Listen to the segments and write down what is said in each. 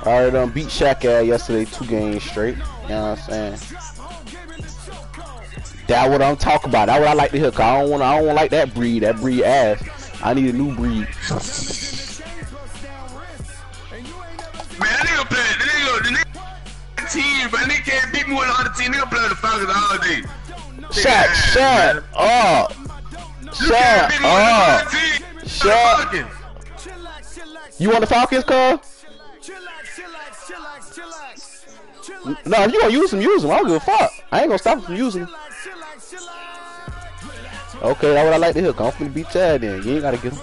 I already beat Shaq ass yesterday 2 games straight. You know what I'm saying? That's what I'm talking about. That's what I like to hear. Cause I don't want like that breed. That breed ass. I need a new breed. Man, that nigga play. The nigga team, but nigga can't beat me with the other team. Nigga play with the Falcons all day. Shut up. Shut up. You want the Falcons, cuz? No, if you gonna use them, use them. I don't give a fuck. I ain't gonna stop you from using them. Okay, that's what I like to hear. I'm finna beat Chad then. You ain't gotta get him.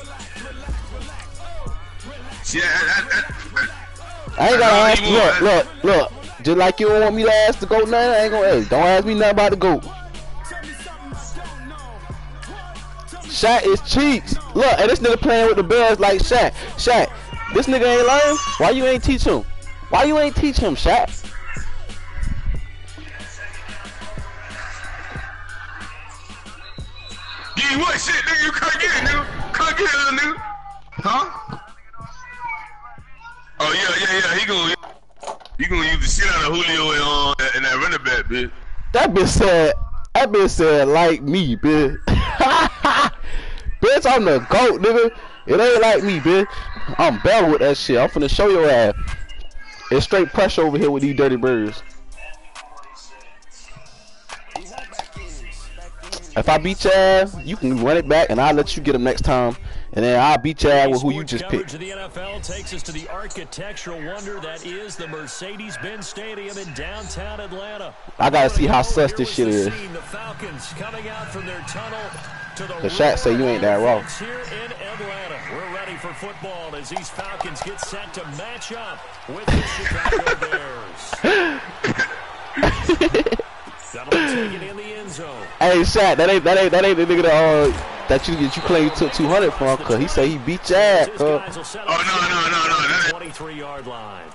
I ain't gotta ask you. Look. Just like you don't want me to ask the GOAT nothing, I ain't gonna ask. Don't ask me nothing about the GOAT. Shaq is cheeks. Look, and this nigga playing with the Bears like Shaq. Shaq, this nigga ain't learn. Why you ain't teach him? Why you ain't teach him, Shaq? Give you what shit, nigga? You can't get it, nigga. Can't get it, little nigga. Huh? Oh yeah. He gonna use the shit out of Julio and that running back, bitch. That bitch said like me, bitch. Bitch, I'm the GOAT, nigga. It ain't like me, bitch. I'm better with that shit. I'm finna show your ass. It's straight pressure over here with these dirty birds. If I beat your ass, you can run it back, and I'll let you get them next time. And then I'll beat your ass with who you just picked. The NFL takes us to the architectural wonder that is the Mercedes-Benz Stadium in downtown Atlanta. I gotta see how sus this shit is. The Falcons coming out from their tunnel to the Shaq say you ain't that raw. Here in Atlanta, we're ready for football as these Falcons get set to match up with the Chicago Bears. That'll be taken in the end zone. Hey, Shaq, that ain't the nigga that you claim you took 200 from, cause he say he beat your ass. Oh no. 23-yard line.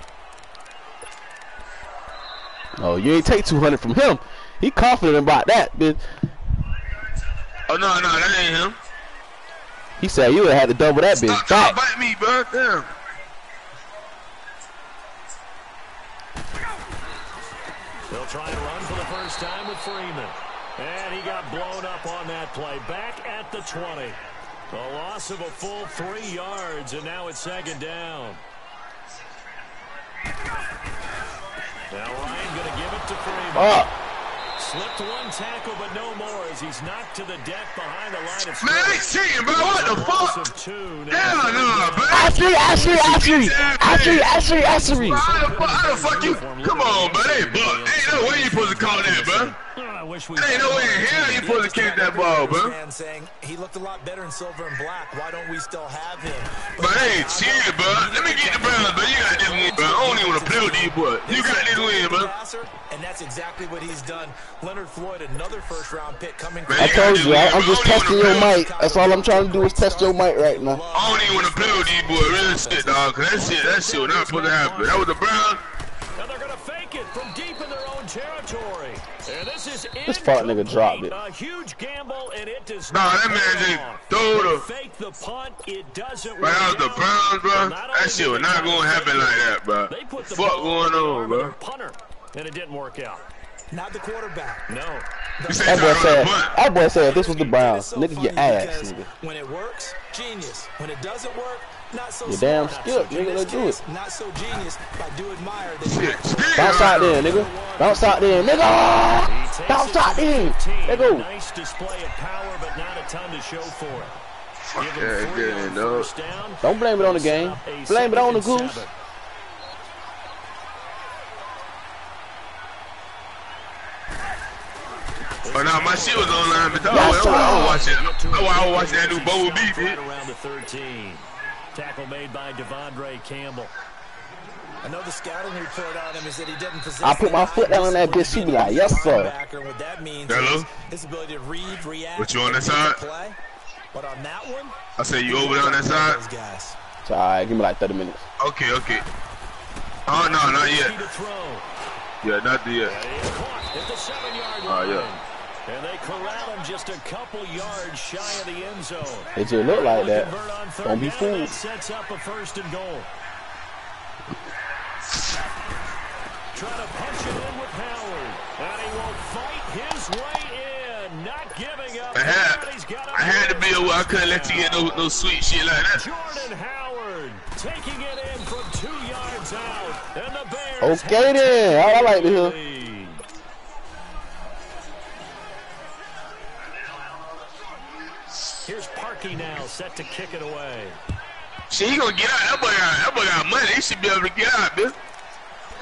Oh, you ain't take 200 from him. He confident about that, bitch. Oh no, that ain't him. He said you would have had to double that bitch. Stop bite me, bro. Damn. They'll try and run for the first time with Freeman. And he got blown up on that play. Back at the 20. A loss of a full 3 yards, and now it's second down. Now Ryan going to give it to Freeman. Slipped one tackle, but no more as he's knocked to the deck behind the line of scrimmage. Man, they cheating, bro. What the fuck? Hell no, bro. Ashley. How the fuck you? Come on, bro. They buck. Ain't no way you supposed to call that, bro. Ain't no way in hell you supposed to catch that ball, bro. Saying he looked a lot better in silver and black. Why don't we still have him? But they ain't cheating, bro. Let me get the Browns, bro. You got this win, bro. I don't even want to play with these boys. You got this win, bro. And that's exactly what he's done. Leonard Floyd, another first-round pick coming. I told you, I'm just testing your mic. That's all I'm trying to do is test your mic right now. I don't even want to play with these boys. Real shit, dog. Cause that shit was not supposed to happen. That was the Browns. And they're gonna fake it from deep in their own territory. And this fuck nigga dropped it. A huge gamble, and it does nah, that man just threw the fake the punt. It doesn't. But that was the Browns, bro. That shit was not gonna happen like that, bro. They put the fuck going on, bro? Punter, and it didn't work out. Not the quarterback. No. That boy said if this was the Browns, nigga, your ass, nigga. When it works, genius. When it doesn't work, not so you damn skip, nigga. Let's do it. Not so genius, but do admire bounce out there, nigga. Bounce out there, nigga. Bounce out there. There go. Nice display of power, but not a ton to show for it. Fuck yeah, no. Don't blame it on the game. Blame it on the goose. Oh, no, my shit was online, but I was watching that new Bowl beat, right around the 13. Tackle made by Devondre Campbell. I know the scouting report on him is that he didn't possess. I put my foot down on that bitch. She be like, yes, sir. What that means hello? Is his ability to read, react. What you on that side? Play. But on that one, I say you over there on that side? It's alright, give me like 30 minutes. Okay. Oh, no, not yet. Yeah, not yet. Oh, yeah. And they corral him just a couple yards shy of the end zone. It just look like that. Don't be fooled. Sets up a 1st and goal. trying to punch it in with Howard. And he will fight his way in, not giving up. I had to be aware. I couldn't let you get no sweet shit like that. Jordan Howard taking it in from 2 yards out. And the Bears. Okay then. I like to hear. Here's Parkey now, set to kick it away. Shit, he gonna get out. That boy got money. He should be able to get out, man.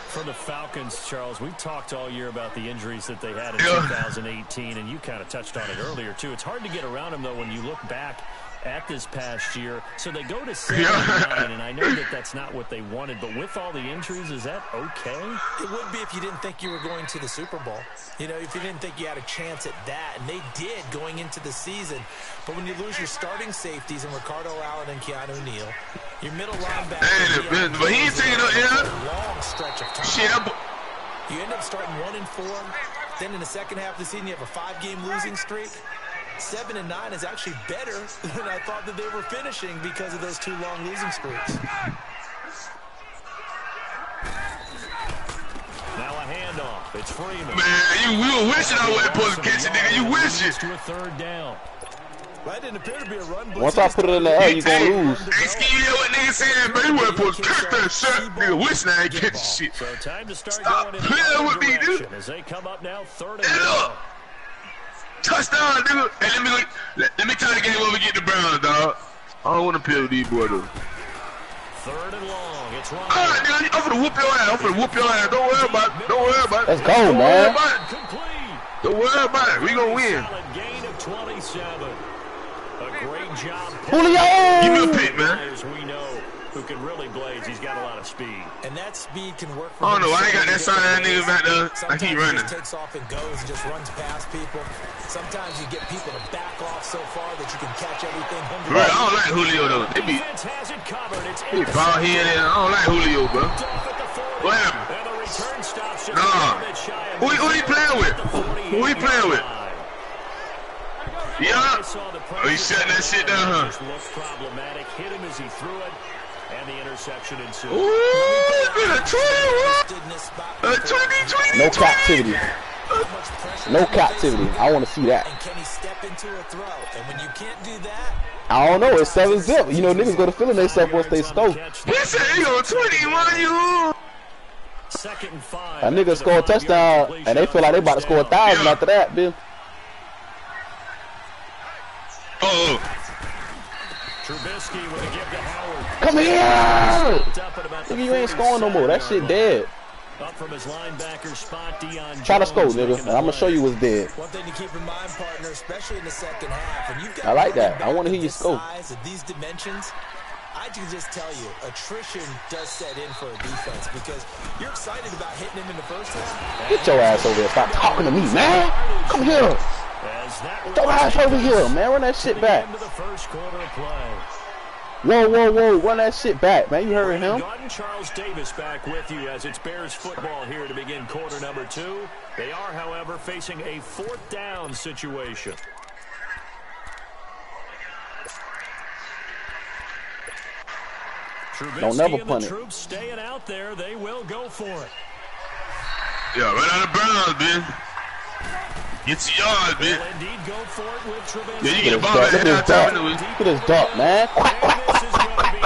For the Falcons, Charles, we've talked all year about the injuries that they had in 2018, and you kind of touched on it earlier, too. It's hard to get around them, though, when you look back at this past year. So they go to 7-9, and I know that that's not what they wanted, but with all the injuries, is that okay? It would be if you didn't think you were going to the Super Bowl. You know, if you didn't think you had a chance at that, and they did going into the season. But when you lose your starting safeties in Ricardo Allen and Keanu Neal, your middle linebacker, but he ain't taking no long stretch of time. Shit, you end up starting 1-4. Then in the second half of the season, you have a 5-game losing streak. 7-9 is actually better than I thought that they were finishing because of those 2 long losing streaks. Now a handoff. It's Freeman. Man, we were wishing I wasn't supposed to catch it, nigga. You wishing. To a 3rd down. That didn't appear to be a run. Once I put it in the air, you gonna lose. Hey, Ski, you know what nigga saying, man? You wasn't supposed to catch that shit. Nigga, wishing I ain't catch shit. So time to start Stop going in playing with me, dude. as they come up now 3rd and Hey, look. 1. Touchdown, nigga. Hey, let me turn the game over and get the Browns, dog. I don't want to play with these boys, though. 3rd and long. It's Ryan. All right, nigga, I'm finna whoop your ass. I'm finna whoop your ass. Don't worry about it. Don't worry about it. Let's go, man. Complete. Don't worry about it. We gonna win. Solid gain of 27. A great job. Julio! Give me a pick, man. We know who can really blaze. He's got a lot of speed. And that speed can work for I don't know. I ain't got that him. sign of that nigga back there. Like he running. He just takes off and goes and just runs past people. Sometimes you get people to back off so far that you can catch everything. Right, I don't like Julio, though. They be ball head in. I don't like Julio, bro. What happened? Nah. Who he playing with? Who he playing with? Yeah. Oh, he shutting that shit down, huh? Looks problematic. Hit him as he threw it, and the interception ensued. Ooh, it's been a 20. No captivity. No captivity. I want to see that. And can he step into a throw? And when you can't do that, I don't know. It's 7-zip. You know, niggas go to feeling themselves once they score. He said he on 21, you. 2nd and 5. A nigga score a touchdown, and they feel like they about to score 1,000 after that, Bill. Oh. Trubisky with a give to Howard. Come here! Nigga, you ain't scoring no more. That shit dead. Up from his linebacker spot, Deion Try to Jones score, nigga, making and I'm gonna show you what's dead. one thing to keep in mind, partner, especially in the second half, and you've got I like that. I want wanna hear you score. Size of these dimensions, I can just tell you, attrition does set in for a defense because you're excited about hitting him in the first half. Get your ass over here. Stop talking to me, man. Come here. Get your ass over here, man. Run that shit back. into the first quarter of play. Whoa, whoa, whoa. Run that shit back, man. You heard him. Gordon, Charles Davis back with you as it's Bears football here to begin quarter number 2. They are, however, facing a 4th down situation. Don't never and punt the it. troops staying out there. They will go for it. Yeah, right out of Browns, man. Get your yards, man. Will indeed go for it with Trubisky. Yeah, you get a ball Look back at at this that dart. time. Look at this dart, man. Quack, quack, And this quack. is going to be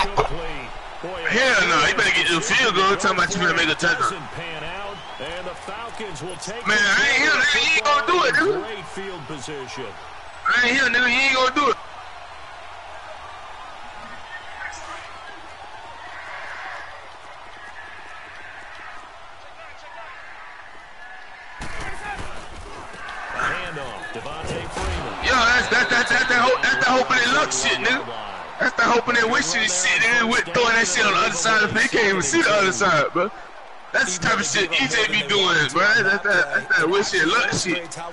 incomplete. Boy, Hell no, you better get your field goal. Talking about you gonna make a touchdown. Doesn't pan out, and the Falcons will take Man, I ain't here, nigga. You ain't gonna do it, dude. Great field position. I ain't here, nigga. You ain't gonna do it. Yeah, that's that hoping and luck shit, nigga. That's the hoping and wishing shit, nigga. With throwing that shit on the other side of the field. You can't even see the other side, bro. That's the type of shit EJ be doing, bro. That's that wishing and luck shit. That's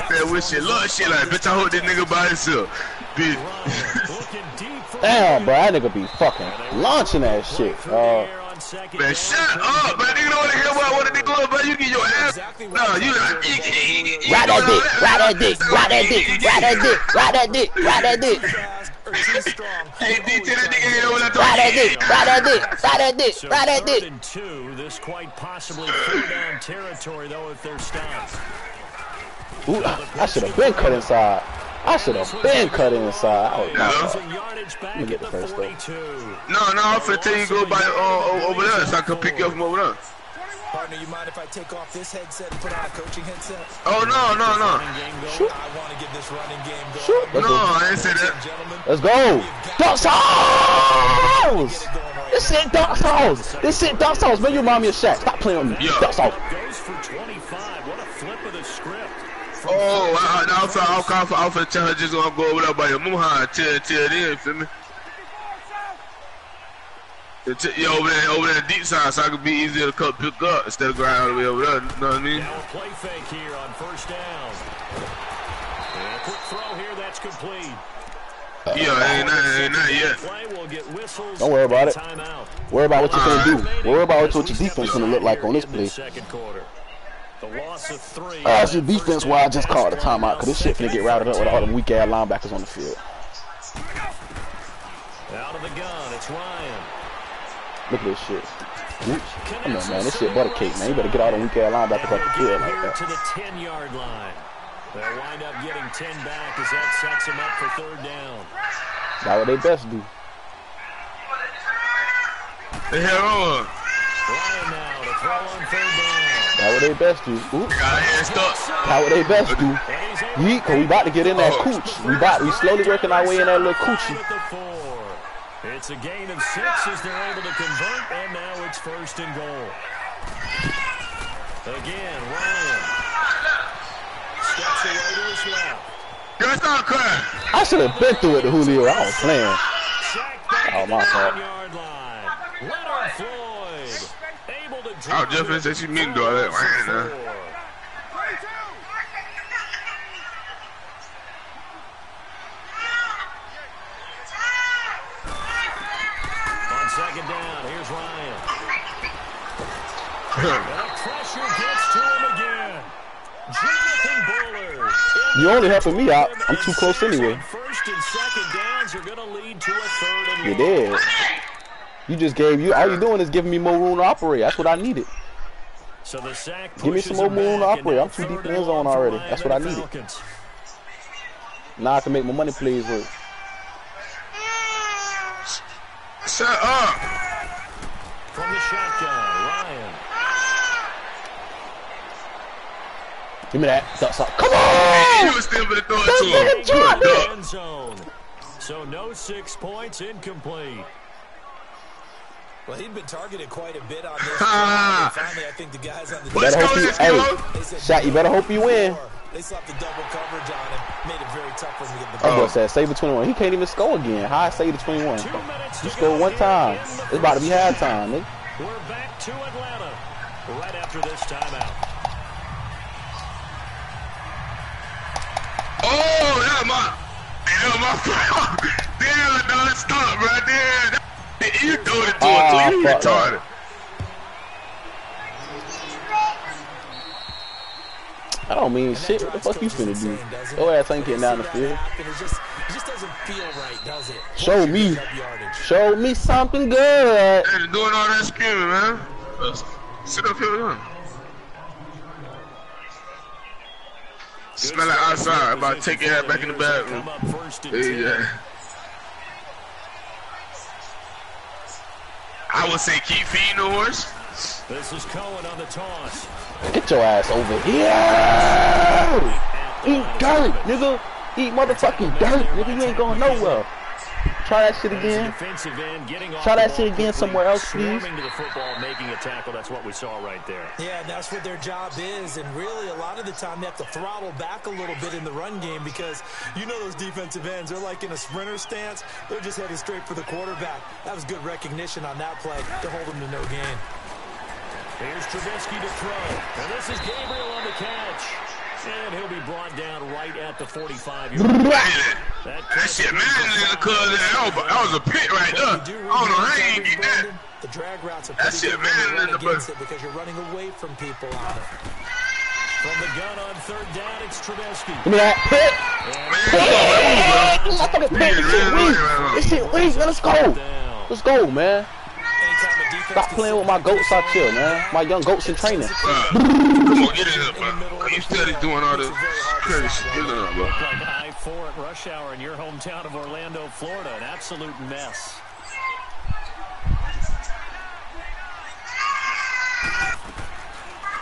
that wishing and luck shit. Like, bitch, I hope this nigga by himself. Bitch. Damn, bro. That nigga be fucking launching that shit. Man, shut up, man. Nigga don't want to hear what a nigga love, but you get your ass. No, you ride that dick, ride that dick, ride that dick, ride that dick, ride that dick, ride that dick. or too strong. Hey, D, tell that nigga ain't over there. Ride that dick, ride that dick, ride that dick, So ride that dick. 3rd and 2. This quite possibly 4-down territory, though, if they're stopped. Ooh, I should have been cut inside. I should have been cut inside. Oh, Let me get the first though. No, I'm finna tell you go by over there so I can pick you up from over there. Partner, you mind if I take off this headset and put on a coaching headset? Oh, no. Shoot. I want to get this running game going. Shoot. No, I ain't say that. Let's go. Dunk sauce. This shit dunk sauce. This shit dunk sauce. Man, you remind me of Shaq. Stop playing with me. Yeah. Dunk sauce. Goes for 25. What a flip of the script. Oh, I finna tell her just gonna go over there by your Muhan till then, feel me? Yeah, over there deep side, so I can be easier to pick up instead of going all the way over there. You know what I mean? Now a play fake here on 1st down. And a quick throw here, that's complete. Yeah, ain't that yet. Don't worry about it. Worry about what you're gonna do. Worry about what your defense gonna look like on this play. The loss of 3. That's your defense why I just called the timeout, because this shit finna get routed up with all them weak ass linebackers on the field. Out of the gun, it's Ryan. Look at this shit. Oops. Come on, man. This shit butter cake, man. You better get all the weak ass linebackers off the field like that. To the 10-yard line. They'll wind up getting 10 back as that sets them up for 3rd down. That's what they best do. The hell on. Ryan now to throw on 3rd down. That's what they best do. Oops. Got hands stuck. That's what they best do. Cause we about to get in that cooch. We slowly working our way in that little coochie. It's a gain of 6 as they're able to convert, and now it's 1st and goal. Again, Ryan steps away to his left. You're not crying. I should have been through it to Julio. I was playing. Oh, my fault. Leonard Floyd able to I was just finna say she mean to do all that right now. On 2nd down, here's Ryan. And the pressure gets to him again. Jonathan Bullard. You only helping me out. I'm too close anyway. 1st and 2nd downs are going to lead to a 3rd and You did. You just gave you. All you doing is giving me more room to operate. That's what I needed. So the sack Give me some more room to operate. I'm too deep in the end zone already. That's what I needed. Now I can make my money plays work. Shut up. From the shotgun, Ryan. Give me that. Come on! You was still gonna throw it to him. End zone. So no 6 points, incomplete. Well, he'd been targeted quite a bit on this. Finally, I think the guys on the Let's go, let's go. Shaq, you better hope you win. They slapped the double coverage on him, made it very tough for him to get the ball. That boy said save the 21. He can't even score again. How I save the 21? You scored one time. It's about to be halftime, nigga. We're back to Atlanta right after this timeout. Oh, that my fault. Damn, no, stop right there. You throw it to it, you retarded. I don't mean shit. What the fuck you finna do? Your ass ain't getting down the field. It just doesn't feel right, does it? Show me. Show me something good. Hey, doing all that screaming, man. Sit up here, man. Smell it outside. I'm about to take your head back in the bathroom. Yeah. I would say keep feeding the horse. This is Cohen on the toss. Get your ass over here. Eat dirt, nigga. Eat motherfucking dirt, nigga. You ain't going nowhere. Try that shit again. Try that shit again somewhere else, please. To the football, making a tackle. That's what we saw right there. Yeah, that's what their job is. And really, a lot of the time, they have to throttle back a little bit in the run game because you know those defensive ends, they're like in a sprinter stance. They're just headed straight for the quarterback. That was good recognition on that play to hold them to no gain. Here's Trubisky to throw. And this is Gabriel on the catch. And he'll be brought down right at the 45-yard line. That shit, man, that was a pit right there. I don't know how you get that. The drag routes are that shit, man, in the against it because you're running away from people on it. From the gun on third down, it's Trubisky. Give me that. This shit weak. Let's go. Let's go, man. Stop playing with my goats out here, man. My young goats in training. Come on, get it up, bro. You steady doing all this crazy shit. Get it up, bro. Like I-4 at rush hour in your hometown of Orlando, Florida. An absolute mess.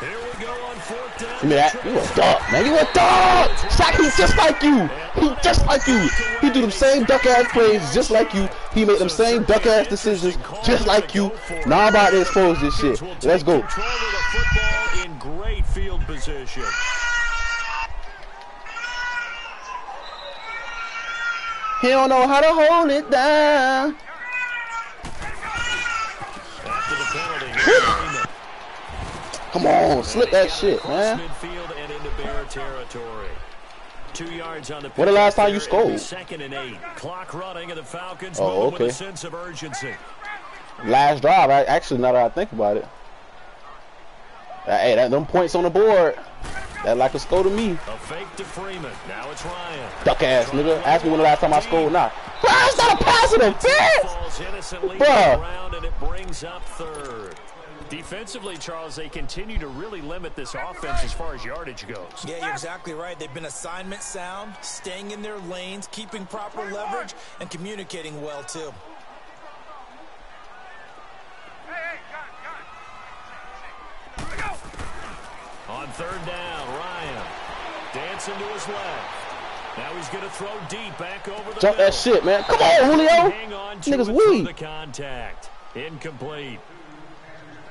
Here we go on fourth down. Give me that. You a dog, man. You a dog. Shaq, he's just like you. He just like you. He do them same duck ass plays just like you. He make them same duck ass decisions just like you. Now I'm about to expose this shit. Let's go. Control of the football in great field position. He don't know how to hold it down. After the penalty, Come on, slip that shit, man. Midfield and into Bear territory. 2 yards on the When the last time you scored? 2nd and 8. Clock running and the Falcons Oh, moving okay. with a sense of urgency. Last drive, actually, now that I think about it. Hey, them points on the board. That like a score to me. A fake to Freeman. Now it's Ryan. Duck ass nigga. Ask me when the last time I scored. Nah. That's not a pass interference. Falls innocently Bruh. around and it brings up third. Defensively, Charles, they continue to really limit this offense as far as yardage goes. Yeah, you're exactly right. They've been assignment sound, staying in their lanes, keeping proper leverage, and communicating well, too. On third down, Ryan dancing to his left. Now he's going to throw deep back over the Jump middle. that shit, man. Come on, Julio. Hang on to Niggas it through weak. the contact. Incomplete.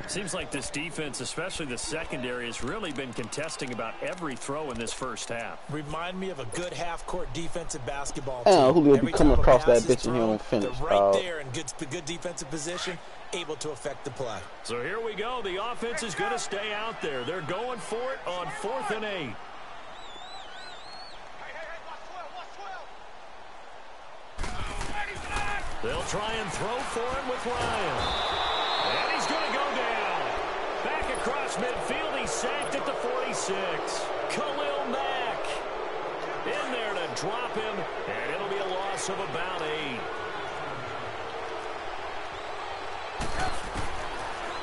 Seems like this defense, especially the secondary, has really been contesting about every throw in this first half. Remind me of a good half-court defensive basketball Damn, team. Julio be Every coming time a across pass that is bitch and he thrown, don't finish, they're right dog. there in good defensive position, able to affect the play. So here we go. The offense is going to stay out there. They're going for it on 4th and 8. They'll try and throw for him with Ryan. And he's going to go down. Back across midfield. He's sacked at the 46. Khalil Mack in there to drop him. And it'll be a loss of about 8.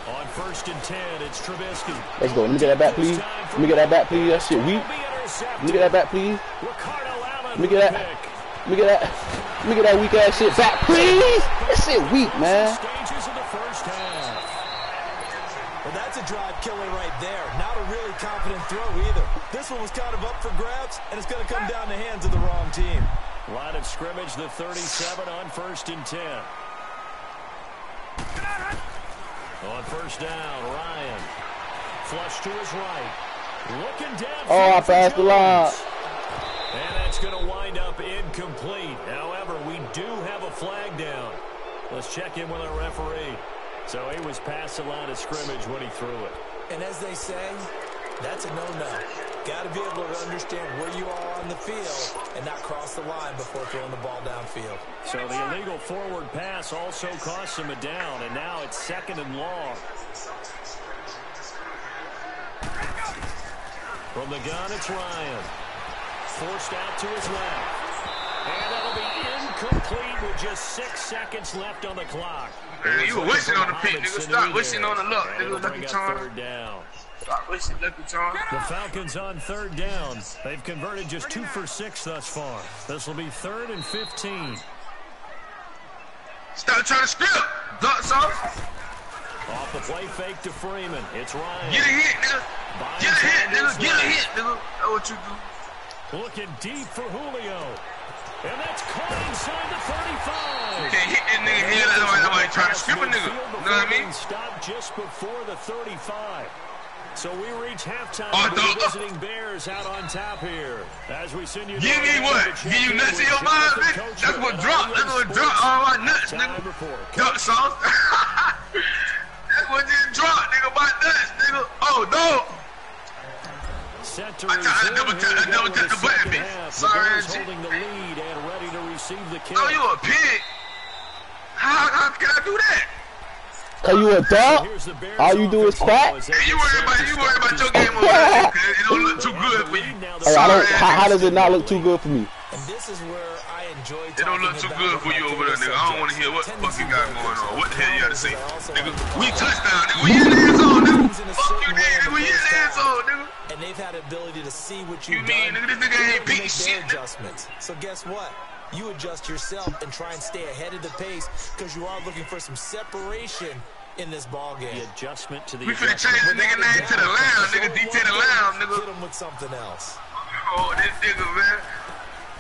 On 1st and 10, it's Trubisky. Let's go. Let me get that back, please. Let me get that back, please. That shit weak. Let me get that back, please. Let me get that. Let me get that. Let me get that weak ass shit back, please. That shit weak, man. Stages of the first half. Well, that's a drive killer right there. Not a really confident throw either. This one was kind of up for grabs, and it's going to come down the hands of the wrong team. Line of scrimmage, the 37 on 1st and 10. On 1st down, Ryan. Flush to his right. Looking down. Oh, I passed the line. And that's going to wind up incomplete. However, we do have a flag down. Let's check in with our referee. So he was past the line of scrimmage when he threw it. And as they say, that's a no-no. Got to be able to understand where you are on the field and not cross the line before throwing the ball downfield. So the illegal forward pass also costs him a down, and now it's 2nd and long. From the gun, it's Ryan. Forced out to his left. And that'll be incomplete with just 6 seconds left on the clock. Man, you were wishing on the pick, nigga. Stop wishing on the luck, nigga. Lucky charm. 3rd down. Stop wishing lucky charm. The Falcons on 3rd down. They've converted just 2 for 6 thus far. This will be 3rd and 15. Stop trying to script. Ducks off. Off the play fake to Freeman. It's Ryan. Get a hit, nigga. Get a hit, nigga. Get a hit, nigga. That's what you do. Looking deep for Julio. And that's caught inside the 35. You can't hit that nigga head. That's why nobody trying to script a nigga. You know what I mean? Stopped just before the 35. So we reach halftime Oh, with the visiting Bears out on top here. As we send you. Give me what? Give you nuts in your mind, bitch? That's what dropped. That's what dropped all my nuts, nigga. Duck sauce. That's what just dropped, nigga. My nuts, nigga. Oh, no. I double tap the button, bitch. Sorry, Bears holding the lead and ready to receive the kick. Oh, you a pig? How can I do that? Cause you a dog? All you do is crack? Hey, you worry about your game over there, because it don't look too good for you. Hey, how does it not look too good for me? And this is where I enjoy it don't look too good for you over there, nigga. I don't want to hear what the fuck you got going on. What the hell you got to say? Nigga, we touchdown, nigga. We in the end zone, nigga. Fuck you, nigga. We in the end zone, nigga. And they've had the ability to see what you've done. Nigga, this nigga ain't beating shit, adjustments. So guess what? You adjust yourself and try and stay ahead of the pace because you are looking for some separation in this ball game. The adjustment to the we finna change the nigga name to the Lamb, nigga. D to the Lamb, nigga. Hit him with something else. Oh, this nigga, man.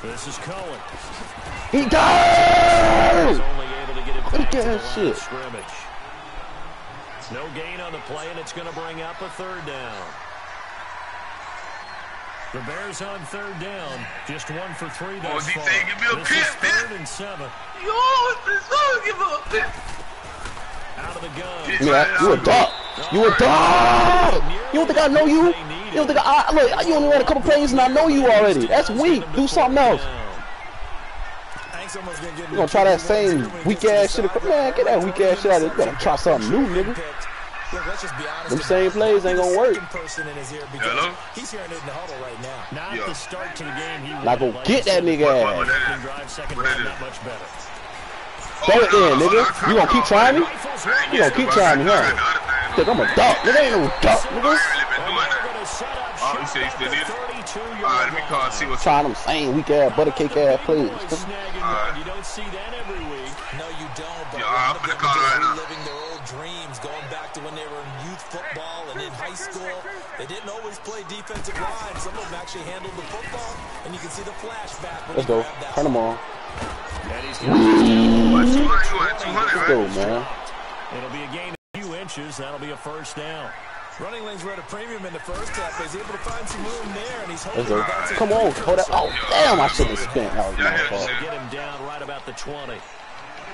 This is Cohen. He died! Only able to get it back to the line shit. of scrimmage. No gain on the play, and it's going to bring up a third down. The Bears on third down. Just 1 for 3 thus far. Give me a This is 3rd and 7. Yo, give me a pit. Out of the gun. Yeah, you a dog. You a dog. You don't think I know you? You don't think look, you only ran a couple plays and I know you already. That's weak. Do something else. You gonna try that same weak ass shit? Man, get that weak ass shit out of here. You gotta try something new, nigga. Look, let's just be honest. Them same plays ain't gonna work. Hello? He's hearing it in the huddle right now. Not the start to the game. He now go get that nigga ass. Throw it in, nigga. You gonna keep trying me? You gonna keep trying me, huh? Think I'm a duck. Nigga ain't no duck, nigga. Oh, he said he still need it. Alright, let me call and see what's trying them same weak ass butter cake ass plays. You don't see that every week. No, you don't. But I'm gonna call right now. Living their old dreams, going back to when they were in youth football and in high school. They didn't always play defensive line. Some of them actually handled the football, and you can see the flashback. Let's go. Turn them on. Let's go, man. It'll be a gain of a few inches. That'll be a first down. Running lanes were at a premium in the first half. He's able to find some room there, and he's hoping. Come on, hold that. Oh, damn, I should have spent. That was my fault. Get him down right about the 20.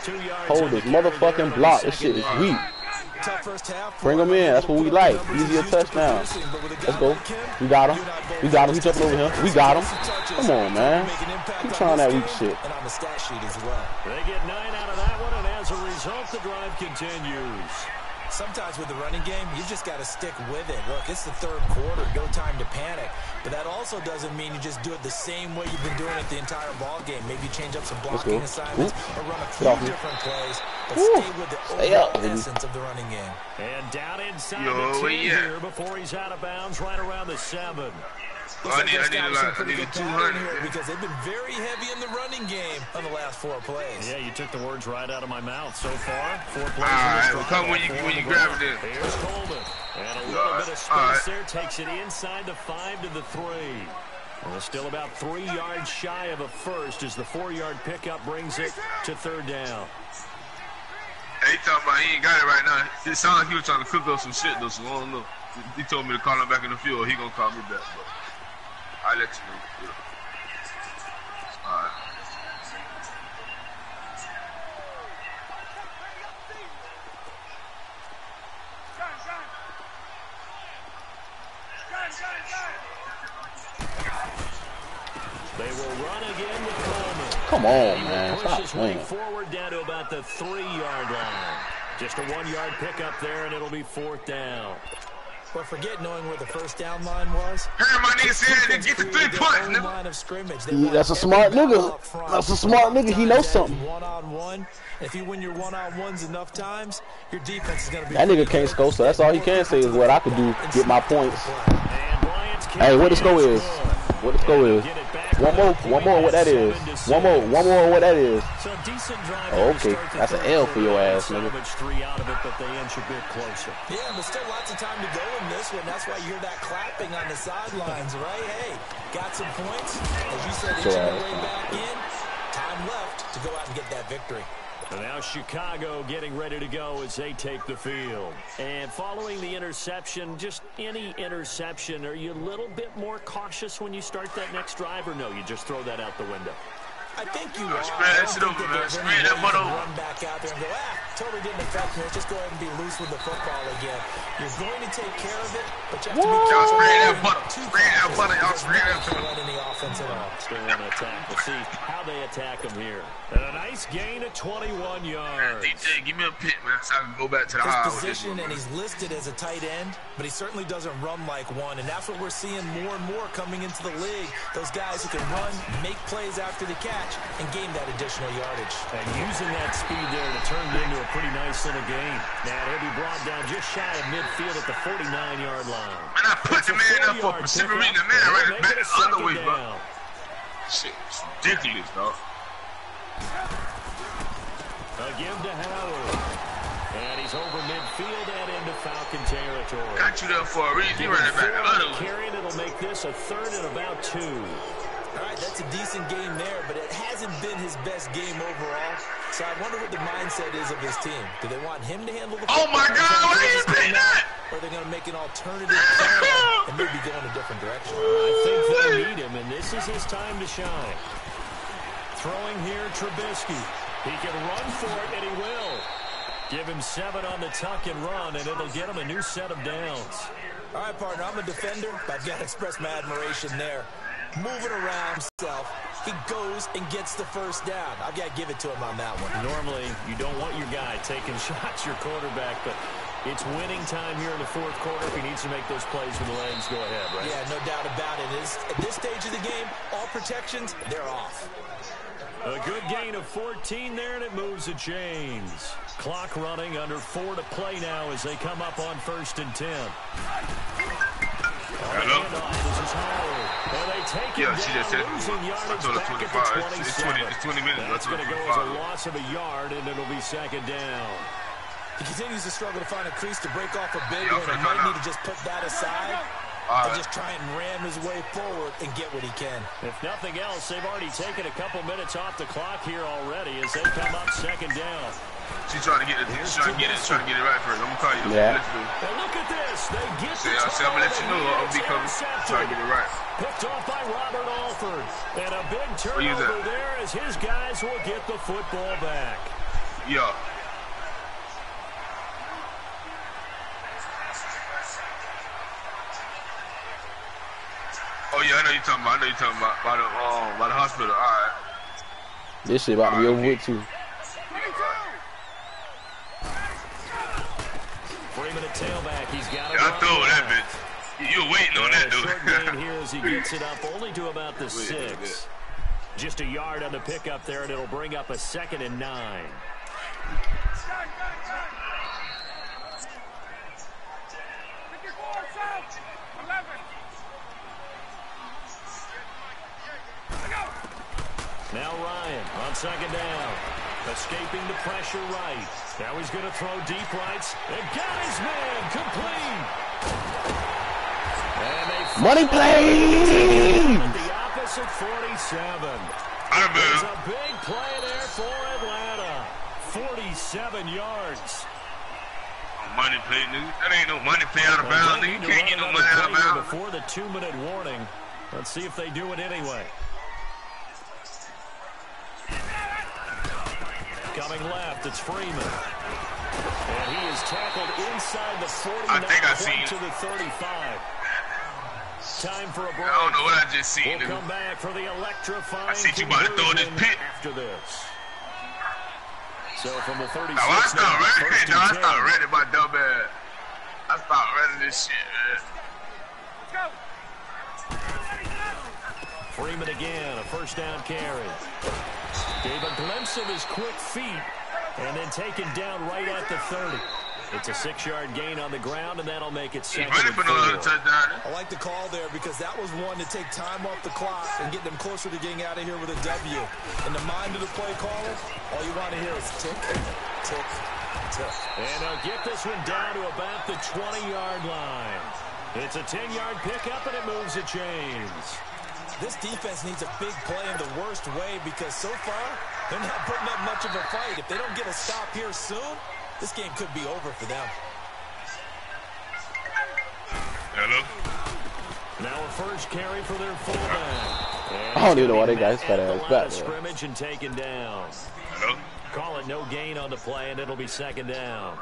2 yards. Hold this motherfucking block. This shit is weak. Bring him in. That's what we like. Easier touchdown. Let's go. We got him. We got him. He's jumping over here. We got him. Come on, man. Keep trying that weak shit. And on the stat sheet as well. They get 9 out of that one, and as a result, the drive continues. Sometimes with the running game, you just got to stick with it. Look, it's the third quarter. No time to panic. But that also doesn't mean you just do it the same way you've been doing it the entire ball game. Maybe change up some blocking assignments or run a few different plays. But stay with the overall essence of the running game. And down inside the 10 here before he's out of bounds right around the 7. I need 200 because they've been very heavy in the running game on the last 4 plays. Yeah, you took the words right out of my mouth so far. 4 plays. All right, well, come when you grab it in. Here's Coleman, and a little bit of space there takes it inside the 5 to the 3. Well, still about 3 yards shy of a first as the 4-yard pickup brings it to third down. Hey, he talking about he ain't got it right now. It sounded like he was trying to cook up some shit though, so I don't know. He told me to call him back in the field. He gonna call me back, but I'll let you know. Yeah. All right. They will run again with Coleman. Come on, man. Stop playing. Forward down to about the 3-yard line. Just a 1-yard pickup there, and it'll be 4th down. But forget knowing where the first down line was. Hey, my nigga said to get the 3 points, nigga. That's a smart nigga. That's a smart nigga. He knows something. One-on-one. If you win your one-on-ones enough times, your defense is going to be... That nigga can't score, so that's all he can say is what I could do, get my points. Hey, what the score is? What the score is? One more, what that is. One more, what that is. Oh, okay, that's an L for your ass, nigga. Yeah, but still lots of time to go in this one. That's why you hear that clapping on the sidelines, right? Hey, got some points. As you said, inching their way back in. Time left to go out and get that victory. And now Chicago getting ready to go as they take the field. And following the interception, just any interception, are you a little bit more cautious when you start that next drive, or no, you just throw that out the window? I think you are. Spread that shit over, man. Spread that butt over. Run back out there and go, totally didn't affect me. Let's just go ahead and be loose with the football again. You're going to take care of it, but you have to be careful. Y'all spraying that butter. Spraying that butter. Y'all spraying that butter. Run any offense at all. Still want to attack. We'll see how they attack him here. And a nice gain of 21 yards. DJ, give me a pick, man, so I can go back to the his high. position, and he's listed as a tight end, but he certainly doesn't run like one, and that's what we're seeing more and more coming into the league. Those guys who can run, make plays after the catch, and gain that additional yardage. And using that speed there to turn it into a pretty nice little gain. Now he'll be brought down just shy of midfield at the 49-yard line. And I put the man up for a specific reason. The man ran it back the other way, bro. Shit, it's ridiculous, dog. A give to Howard. And he's over midfield and into Falcon territory. Got you there for a reason. He ran it back the other way. Carrying, it'll make this a 3rd and about 2. All right, that's a decent game there, but it hasn't been his best game overall. So I wonder what the mindset is of his team. Do they want him to handle the Oh, my God, why are you doing that? Or are they going to make an alternative plan and maybe go in a different direction? I think they need him, and this is his time to shine. Throwing here, Trubisky. He can run for it, and he will. Give him 7 on the tuck and run, and it'll get him a new set of downs. All right, partner, I'm a defender, but I've got to express my admiration there. Moving around himself, he goes and gets the first down. I've got to give it to him on that one. Normally, you don't want your guy taking shots, your quarterback, but it's winning time here in the 4th quarter. If he needs to make those plays with the legs, go ahead, right? Yeah, no doubt about it. At this stage of the game, all protections, they're off. A good gain of 14 there, and it moves the chains. Clock running, under 4 to play now as they come up on 1st and 10. Hello? This is Howard. Well, they take Yeah, it she down, just said losing I yardage told her back 25. at the 27. It's 20 minutes. That's going to go as a loss of a yard, and it'll be 2nd down. He continues to struggle to find a crease to break off a big one. He I'm might finna need to just put that aside and just try and ram his way forward and get what he can. If nothing else, they've already taken a couple minutes off the clock here already as they come up 2nd down. She's trying to get it. She's trying to get it right first. I'm gonna call you. Yeah. And look at this. They get I'm gonna let you know. I'll be coming. Trying to get it right. Picked off by Robert Alford. And a big turnover there as his guys will get the football back. Yeah. Oh yeah, I know you're talking about. By the hospital. All right. This shit about to be over with too. Freeman at tailback. He's got it. I throw that bitch. You were waiting on that, dude. Short gain here as he gets it up only to about the 6. Just a yard on the pickup there, and it'll bring up a 2nd and 9. Now Ryan on 2nd down. Escaping the pressure right. Now he's going to throw deep rights. And got his man complete. And they Money play! at the opposite 47. There's a big play there for Atlanta. 47 yards. Money play, nigga. That ain't no money play out of bounds, nigga. You can't get no money out of bounds. Before the 2-minute warning. Let's see if they do it anyway. Coming left, it's Freeman. And he is tackled inside the 40. I think I seen to the 35. Time for a break. I don't know what I just seen, We'll nigga. come back for the electrifying I see you about to throw this pit. after this. So from the 36. Now, I start ready. First No, I and 10. start ready my dumb ass. I start ready this shit, man. Freeman again, a 1st down carry. Gave a glimpse of his quick feet and then taken down right at the 30. It's a 6-yard gain on the ground, and that'll make it 2nd Ready and for no 4. other touchdown. I like the call there because that was one to take time off the clock and get them closer to getting out of here with a W. In the mind of the play caller, all you want to hear is tick, tick, tick. And they'll get this one down to about the 20-yard line. It's a 10-yard pickup, and it moves the chains. This defense needs a big play in the worst way because so far, they're not putting up much of a fight. If they don't get a stop here soon, this game could be over for them. Hello? Now a first carry for their fullback. I don't even know why they got his fat ass back there. Scrimmage and taken down. Hello? call it no gain on the play, and it'll be second down.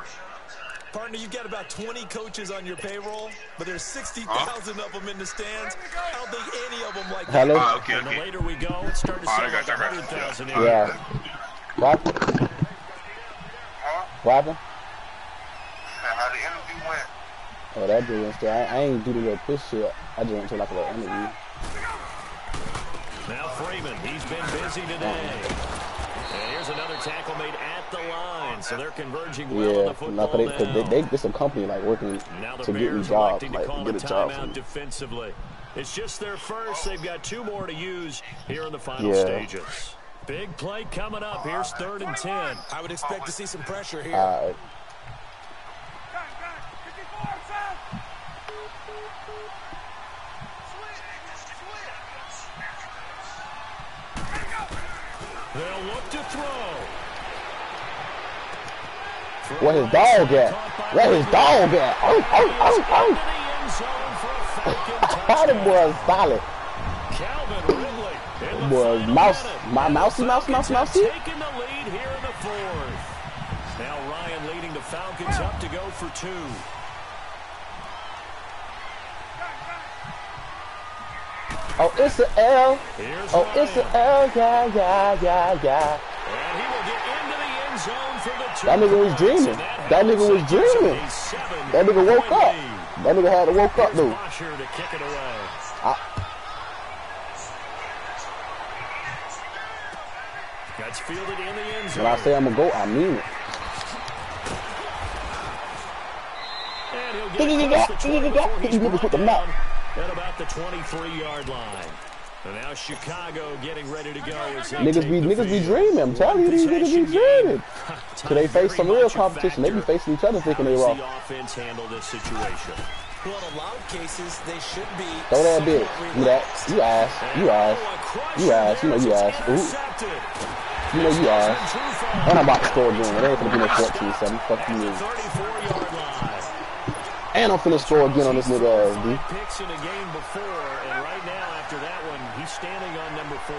Partner, you've got about 20 coaches on your payroll, but there's 60,000 of them in the stands. I don't think any of them like that. Hello? Okay, And the okay. later we go, it starts to sound like 100,000. Yeah. What? What happened? How the interview went? Oh, that dude went still. I ain't do the little push shit. I just went to like a little interview. Now Freeman, he's been busy today. And here's another tackle made at the line, so they're converging well on the Yeah, football no, cause they this a company like working now the to get me Bears jobs, electing to like call get a a job. timeout defensively. It's just their first. They've got 2 more to use here in the final Yeah. stages. Big play coming up. Here's 3rd and 10. I would expect to see some pressure here. They'll look to throw. Where his dog at? Where his dog at? Oh. That boy is solid. Calvin Ridley. Boy, mousy. Taking the lead here in the 4th. Now Ryan leading the Falcons up to go for 2. Oh, it's an L. Here's Oh, Ryan. it's an L. Yeah. And he will get into the end zone for the 2. That nigga was dreaming. That nigga was dreaming. That nigga woke up. That nigga had to woke up though. Washer to kick it away. That's fielded in the end zone. When I say I'm gonna go, I mean it. And he'll get across the 20 before he's Niggas put the brought map. down at about the 23-yard line. And now Chicago getting ready to go. As they Niggas take be the dreaming. field. I'm telling you, these niggas be Possession dreaming. game. So they face some Very real much a competition. They be factor. facing each other thinking they How raw. does the offense handle this situation? Well, in a lot of cases, they should be. Throw that bitch. You that. You ass. You ass. You ass. You know you ass. Ooh. Intercepted. You know you ass. And I'm about to score again. It ain't gonna be no 14-7. Fuck you. 34-yard line. And I'm finna score again on this nigga ass, dude. Picks in a game before, and right now after that one, he's standing on number 4.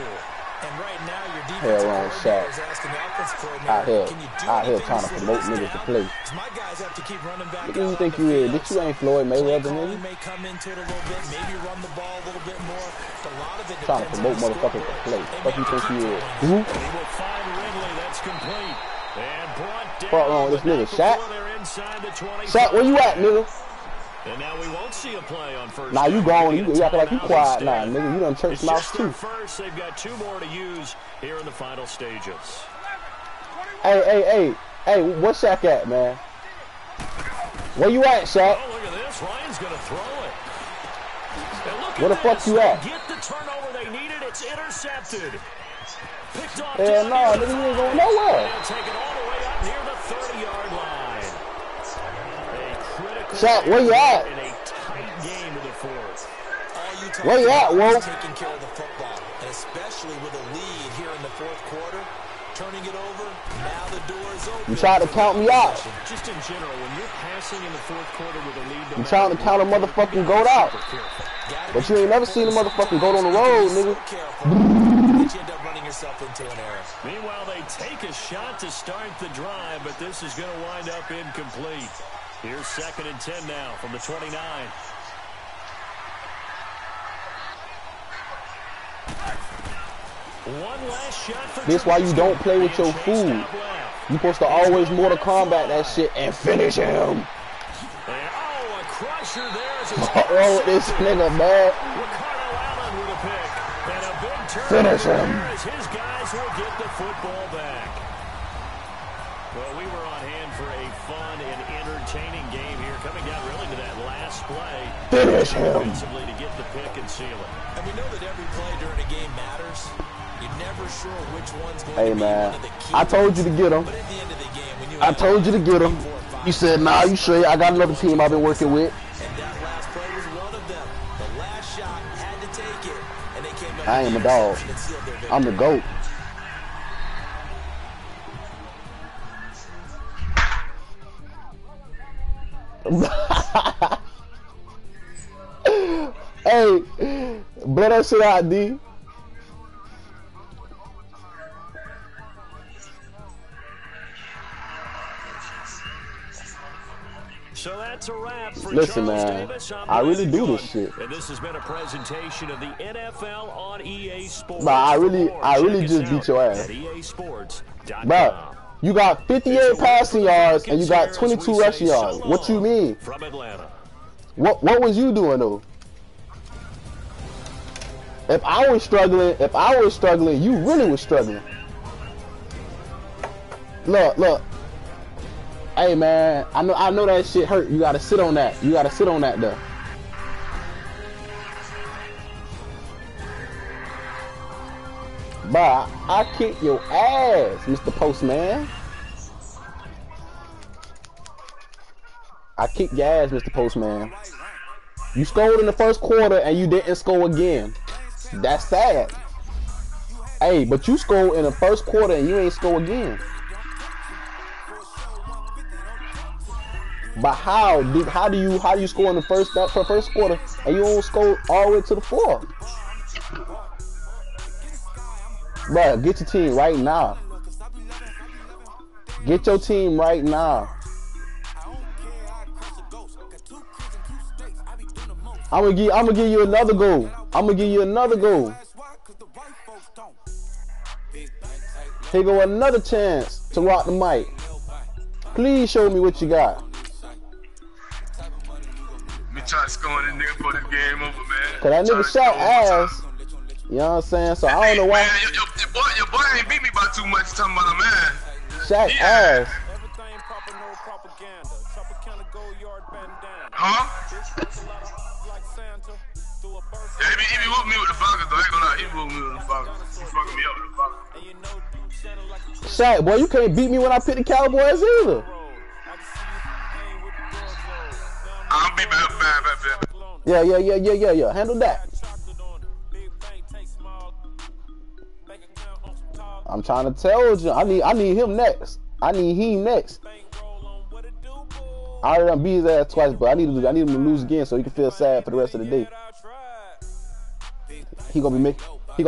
And right now, your Hell defensive wrong coordinator shot. is asking the offense Out coordinator, here. can you do Out here anything trying to slow promote this niggas to down? play. 'Cause my guys have to keep running back Nigga, you out think on you the is? field. Bitch, you ain't Floyd Play Mayweather, calling nigga. may come into it a little bit, maybe run the ball a little bit more. But a lot of it Trying to depends promote on the motherfuckers to scoreboard. play. They Fuck may you have to think you keep is? throwing. Who? He will find Ridley. That's complete. And brought down. Fuck wrong with this nigga, but not Shaq? before they're inside the 25. Shaq, where you at, nigga? And now we won't see a play on first. Nah, you down. gone. We You get a acting like you timeout quiet. Nah, instead. nigga, you done church It's mouse just too. their first. They've got 2 more to use here in the final stages. Hey, where's Shaq at, man? Where you at, Shaq? Oh, look at this. Ryan's going to throw it. And look Where the at fuck this. you at? Get the turnover they needed. It's intercepted. Picked off Hell down no, near nigga, the you ain't 5. going nowhere. And he'll take it all the way up near the 30-yard line. A critical Shaq, where you at? in a tight game to the 4th. All you talk Where you at, about Wolf? is taking care of the football, and especially with a lead here in the 4th quarter, turning it over. Now the door is open. You tried to count me out. Just in general, when you're passing in the 4th quarter with a lead, You trying to count a motherfucking goat out. But you ain't never seen a motherfucking goat on the road, nigga. You end up running yourself into an error. Meanwhile, they take a shot to start the drive, but this is going to wind up incomplete. Here's 2nd and 10 now from the 29. One last shot for This why you don't play with your food. You You supposed to always Mortal Kombat that shit and finish him. a crusher there. As What wrong with this nigga, man? Ricardo Allen with a pick. And a big turn Finish him. there as his guys will get the football back. Well, we were on hand for a fun and entertaining game here, coming down really to that last play. Finish him. Offensively to get the pick and seal it. And we know that every play during a game matters. You're never sure which one's going Hey, to be man. one of the key. I told you to get him. But at the end of the game, when you I told you to get him. You said, nah, you sure? I got another team I've been working with. And that last play was one of them. The last shot had to take it. And they came up I with am the a dog. interception and sealed their victory. I'm the GOAT. Hey, blow that shit out, D. So that's a wrap for Listen, Charles man, Davis. I really do this shit. And this has been a presentation of the NFL on EA Sports. But I really just beat your ass. Bro, you got 58 passing yards and you got 22 rushing yards. What you mean? From Atlanta. What was you doing though? If I was struggling, you really was struggling. Look. Hey man, I know that shit hurt. You gotta sit on that. You gotta sit on that though. But I kick your ass, Mr. Postman. I kick your ass, Mr. Postman. You scored in the first quarter and you didn't score again. That's sad. Hey, but you scored in the first quarter and you ain't score again. But how do you score in the first quarter and you don't score all the way to the fourth? Bruh, get your team right now. Get your team right now. I'm gonna give you another goal. I'm gonna give you another goal. Here go another chance to rock the mic. Please show me what you got. Me try to score this nigga for this game over, man. Cause that nigga shot ass. You know what I'm saying? So I don't know why. Man, your boy ain't beat me by too much. Talking about a man. Shaq ass. Huh? Yeah, he be whooping me with the Falcons though. I ain't gonna lie, he whooping me with the Falcons. He fucking me up with the Falcons. Shaq, boy, you can't beat me when I pick the Cowboys either. I'll be bad. Yeah. Handle that. I'm trying to tell you, I need him next. I need him next. I already done beat his ass twice, but I need him to lose again so he can feel sad for the rest of the day. He gonna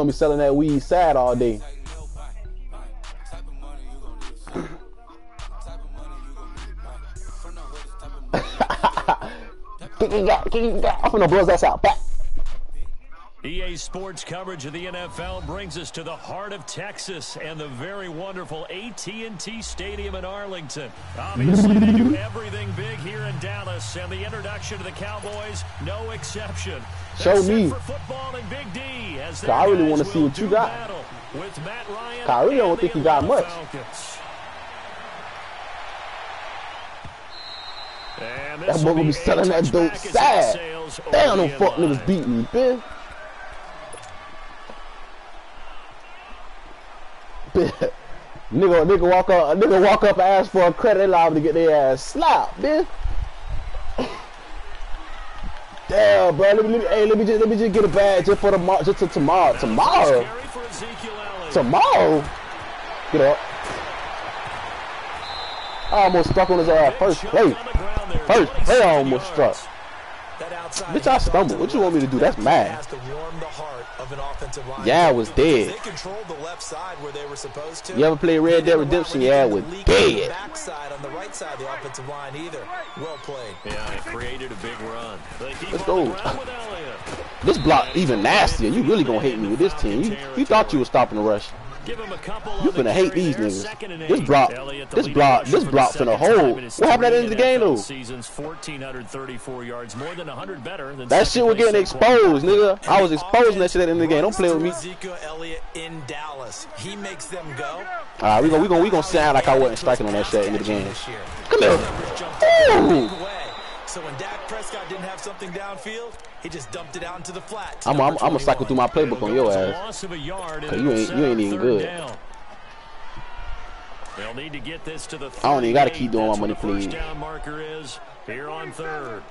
be selling that weed sad all day. I'm gonna blow his ass out. Back. EA Sports coverage of the NFL brings us to the heart of Texas and the very wonderful AT&T Stadium in Arlington. Obviously, they do everything big here in Dallas, and the introduction to the Cowboys, no exception. Show me. I really want to see what you got. I really don't think you got much. That boy gonna be selling that dope sad. Damn, them fuck niggas beat me, bitch. nigga walk up and ask for a credit, they liable to get their ass slapped, bitch. Damn, bro. Let me just get a bag just for tomorrow. Tomorrow. Get up. I almost stuck on his ass first play. I almost struck. Bitch, I stumbled. What you want me to do? That's mad. Yeah, I was dead. You ever play Red Dead Redemption? Yeah, I was dead. Yeah, it created a big run. Let's go. This block even nastier. You really gonna hate me with this team. You thought you was stopping the rush. You finna hate these niggas. This block finna hold. What happened at the end of the game though? Season's 1,434 yards, more than 100 better than that shit was getting exposed, nigga. I was exposing that shit at the end of the game. Don't play with me. Ezekiel Elliott in Dallas. He makes them go. Alright, we gonna sound like I wasn't striking on that shit at the end of the game. Come here. Ooh. So when Dak Prescott didn't have something downfield, he just dumped it out into the flat. I'm gonna cycle through my playbook on your ass. Cause you ain't even good. They'll need to get this to the I don't even gotta keep doing my money, please. First down marker is here on third.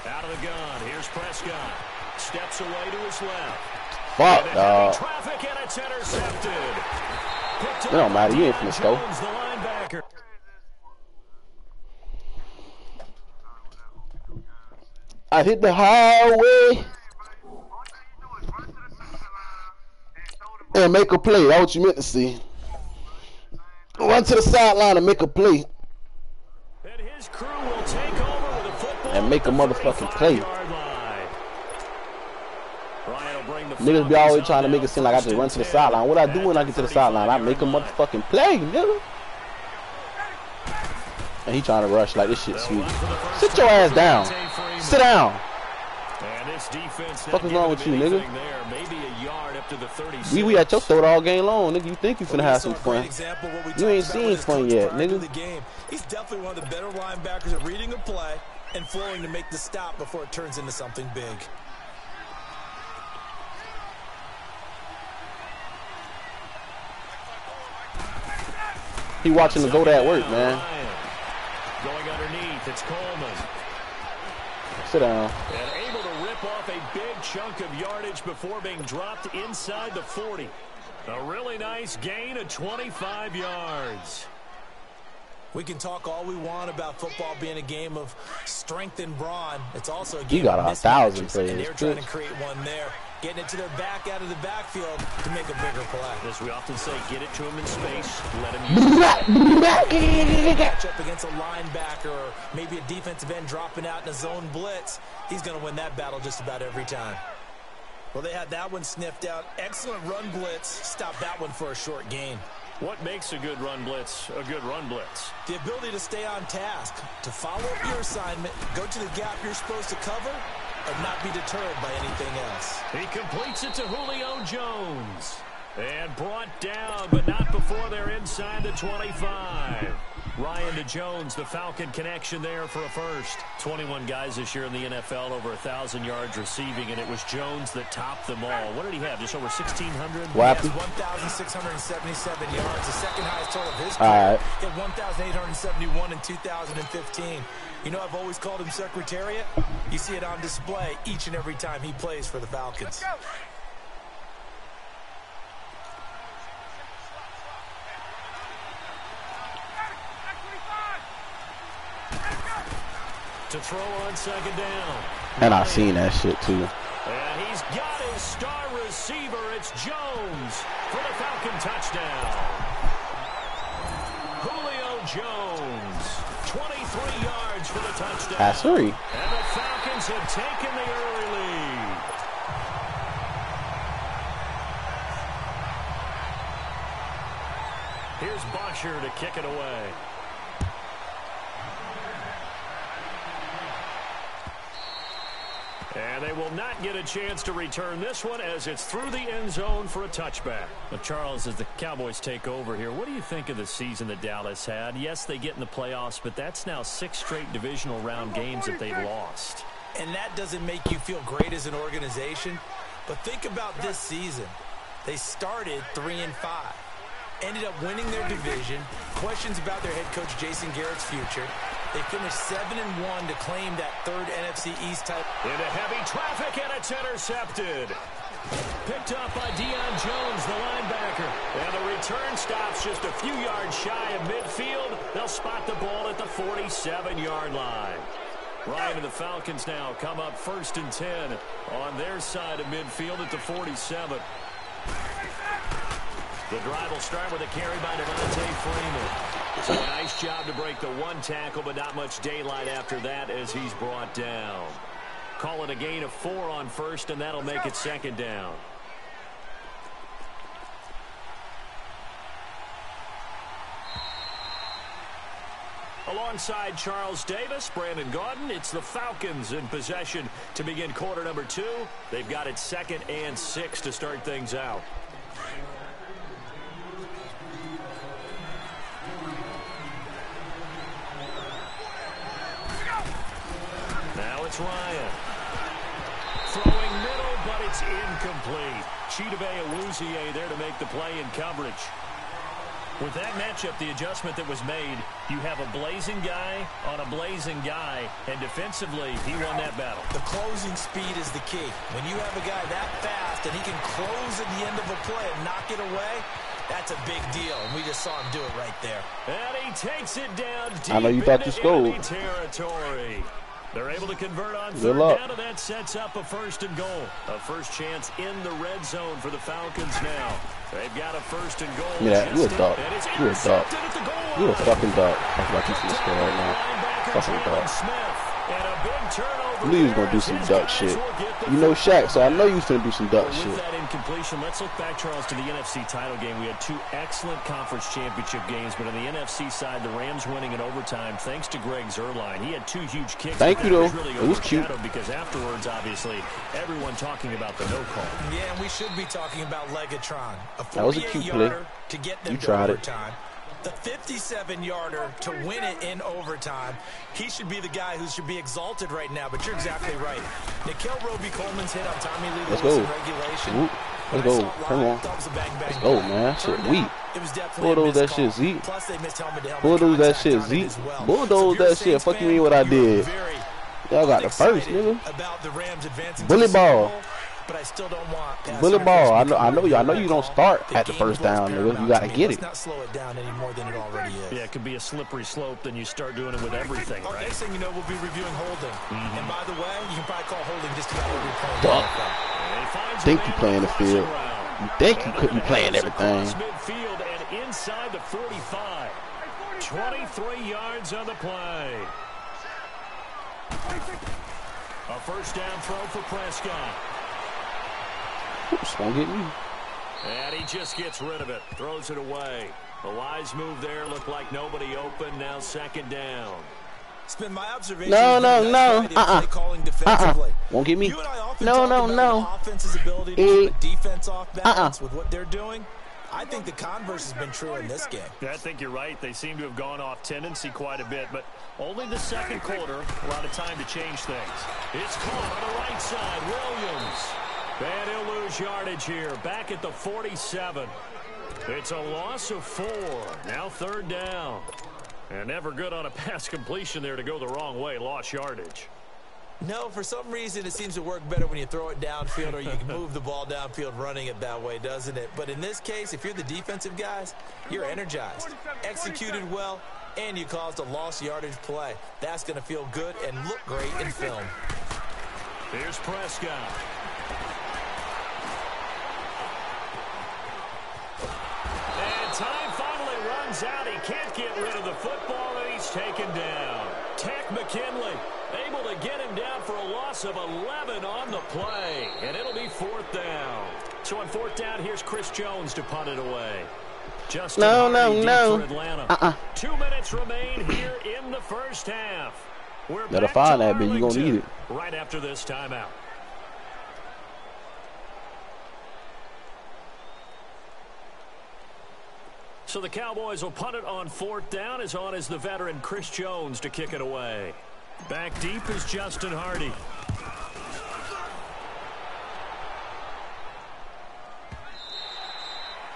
Out of the gun. Here's Prescott. Steps away to his left. Fuck, dog. Traffic and it's intercepted. It don't matter. You ain't finna score. I hit the highway and make a play. That's what you meant to see. Run to the sideline and make a play. And his crew will take over with a football And make a motherfucking play. Niggas be always trying to make it seem like I just run to the sideline. What I do when I get to the sideline? I make a motherfucking play, nigga. And he trying to rush like this shit sweet. Sit your ass down. Sit down. What is wrong with you, nigga? We at your throat all game long, nigga. You think you finna have some fun? You ain't seen fun yet, nigga. He's definitely one of the better linebackers at reading a play and flowing to make the stop before it turns into something big. He watching the go to at work, man. Going underneath, it's Coleman. Sit down. And able to rip off a big chunk of yardage before being dropped inside the 40. A really nice gain of 25 yards. We can talk all we want about football being a game of strength and brawn. It's also a game you got of 1,000 mismatches, players. and they're trying to create one there. Getting it to their back out of the backfield to make a bigger play. As we often say, get it to him in space. Let him use it. Match up against a linebacker or maybe a defensive end dropping out in a zone blitz. He's going to win that battle just about every time. Well, they had that one sniffed out. Excellent run blitz. Stop that one for a short gain. What makes a good run blitz a good run blitz? The ability to stay on task, to follow up your assignment, go to the gap you're supposed to cover, and not be deterred by anything else. He completes it to Julio Jones. And brought down, but not before they're inside the 25. Ryan to Jones, the Falcon connection there for a first. 21 guys this year in the NFL, over 1,000 yards receiving, and it was Jones that topped them all. What did he have, just over 1,600? What happened? 1,677 yards, the second highest total of his career. He had 1,871 in 2015. You know, I've always called him Secretariat. You see it on display each and every time he plays for the Falcons. To throw on second down. And I seen that shit too. And he's got his star receiver. It's Jones for the Falcon touchdown. Julio Jones, 23 yards for the touchdown. That's 3. And the Falcons have taken the early lead. Here's Bosher to kick it away. And they will not get a chance to return this one as it's through the end zone for a touchback. Well, Charles, as the Cowboys take over here, what do you think of the season that Dallas had? Yes, they get in the playoffs, but that's now 6 straight divisional round games that they've lost. And that doesn't make you feel great as an organization. But think about this season. They started 3-5. Ended up winning their division. Questions about their head coach Jason Garrett's future. They finished 7-1 to claim that 3rd NFC East title. Into heavy traffic, and it's intercepted. Picked up by Deion Jones, the linebacker. And the return stops just a few yards shy of midfield. They'll spot the ball at the 47-yard line. Ryan and the Falcons now come up 1st and 10 on their side of midfield at the 47. The drive will start with a carry by Devontae Freeman. So a nice job to break the 1 tackle, but not much daylight after that as he's brought down. Call it a gain of 4 on 1st, and that'll make it 2nd down. Alongside Charles Davis, Brandon Gaudin, it's the Falcons in possession to begin quarter number 2. They've got it 2nd and 6 to start things out. Now it's Ryan. Throwing middle, but it's incomplete. Chidobe Awuzie there to make the play in coverage. With that matchup, the adjustment that was made, you have a blazing guy on a blazing guy, and defensively, he won that battle. The closing speed is the key. When you have a guy that fast and he can close at the end of a play and knock it away, that's a big deal, and we just saw him do it right there. And he takes it down deep I know you thought you scored. enemy territory. They're able to convert on Good 3rd luck. down, and that sets up a 1st and goal. A first chance in the red zone for the Falcons now. They've got a 1st and goal. Yeah, you a dog. And it's You a dog. intercepted at the You a fucking dog. That's what I keep from the score right now. Fucking dog. You knew you was gonna do some duck shit. You know Shaq, so I know you was finna do some duck shit. With that incompletion, let's look back, Charles, to the NFC title game. We had 2 excellent conference championship games, but on the NFC side, the Rams winning in overtime thanks to Greg Zuerlein. He had 2 huge kicks. Thank you, though. Really it was cute. because afterwards, obviously, everyone talking about the no call. Yeah, and we should be talking about Legatron. That was a cute play. To get them you tried overtime. The 57-yarder to win it in overtime. He should be the guy who should be exalted right now, but you're exactly right. Nikhil Roby-Coleman's hit on Tommy Lee Lewis in regulation. Let's go. Come on. Let's go, man. Shit weak. Bulldoze that shit, Zeke. Bulldoze that shit, Zeke. Bulldoze that shit. Fuck you mean what I did? Y'all got the first, nigga. Bully ball. But I still don't want bully ball. I know you don't start at the first down, nigga. You gotta get it. Not slow it down any more than it already is. Yeah, it could be a slippery slope. Then you start doing it with everything, right? Next thing you know, we'll be reviewing holding. And by the way, you can probably call holding just about every play. Duck. Think you playing the field? You think you could be playing everything? Midfield and inside the 45. 23 yards on the play. A first down throw for Prescott. Just won't get me. And he just gets rid of it. Throws it away. The wise move there. Looked like nobody open. Now second down. It's been my observation. No. Won't get me. No. Offense's ability to keep the defense off balance with what they're doing. I think the converse has been true in this game. Yeah, I think you're right. They seem to have gone off tendency quite a bit, but only the second quarter. A lot of time to change things. It's caught on the right side. Williams. And he'll lose yardage here. Back at the 47. It's a loss of 4. Now third down. And never good on a pass completion there to go the wrong way. Lost yardage. No, for some reason it seems to work better when you throw it downfield or you can move the ball downfield running it that way, doesn't it? But in this case, if you're the defensive guys, you're energized, executed well, and you caused a lost yardage play. That's going to feel good and look great in film. Here's Prescott. And time finally runs out. He can't get rid of the football, and he's taken down. Tech McKinley able to get him down for a loss of 11 on the play. And it'll be fourth down. So on fourth down, here's Chris Jones to punt it away. Justin Hardy for Atlanta. 2 minutes remain here in the first half. We're gotta find that, but you're gonna need it. Right after this timeout. So the Cowboys will punt it on fourth down. As on is the veteran Chris Jones to kick it away. Back deep is Justin Hardy.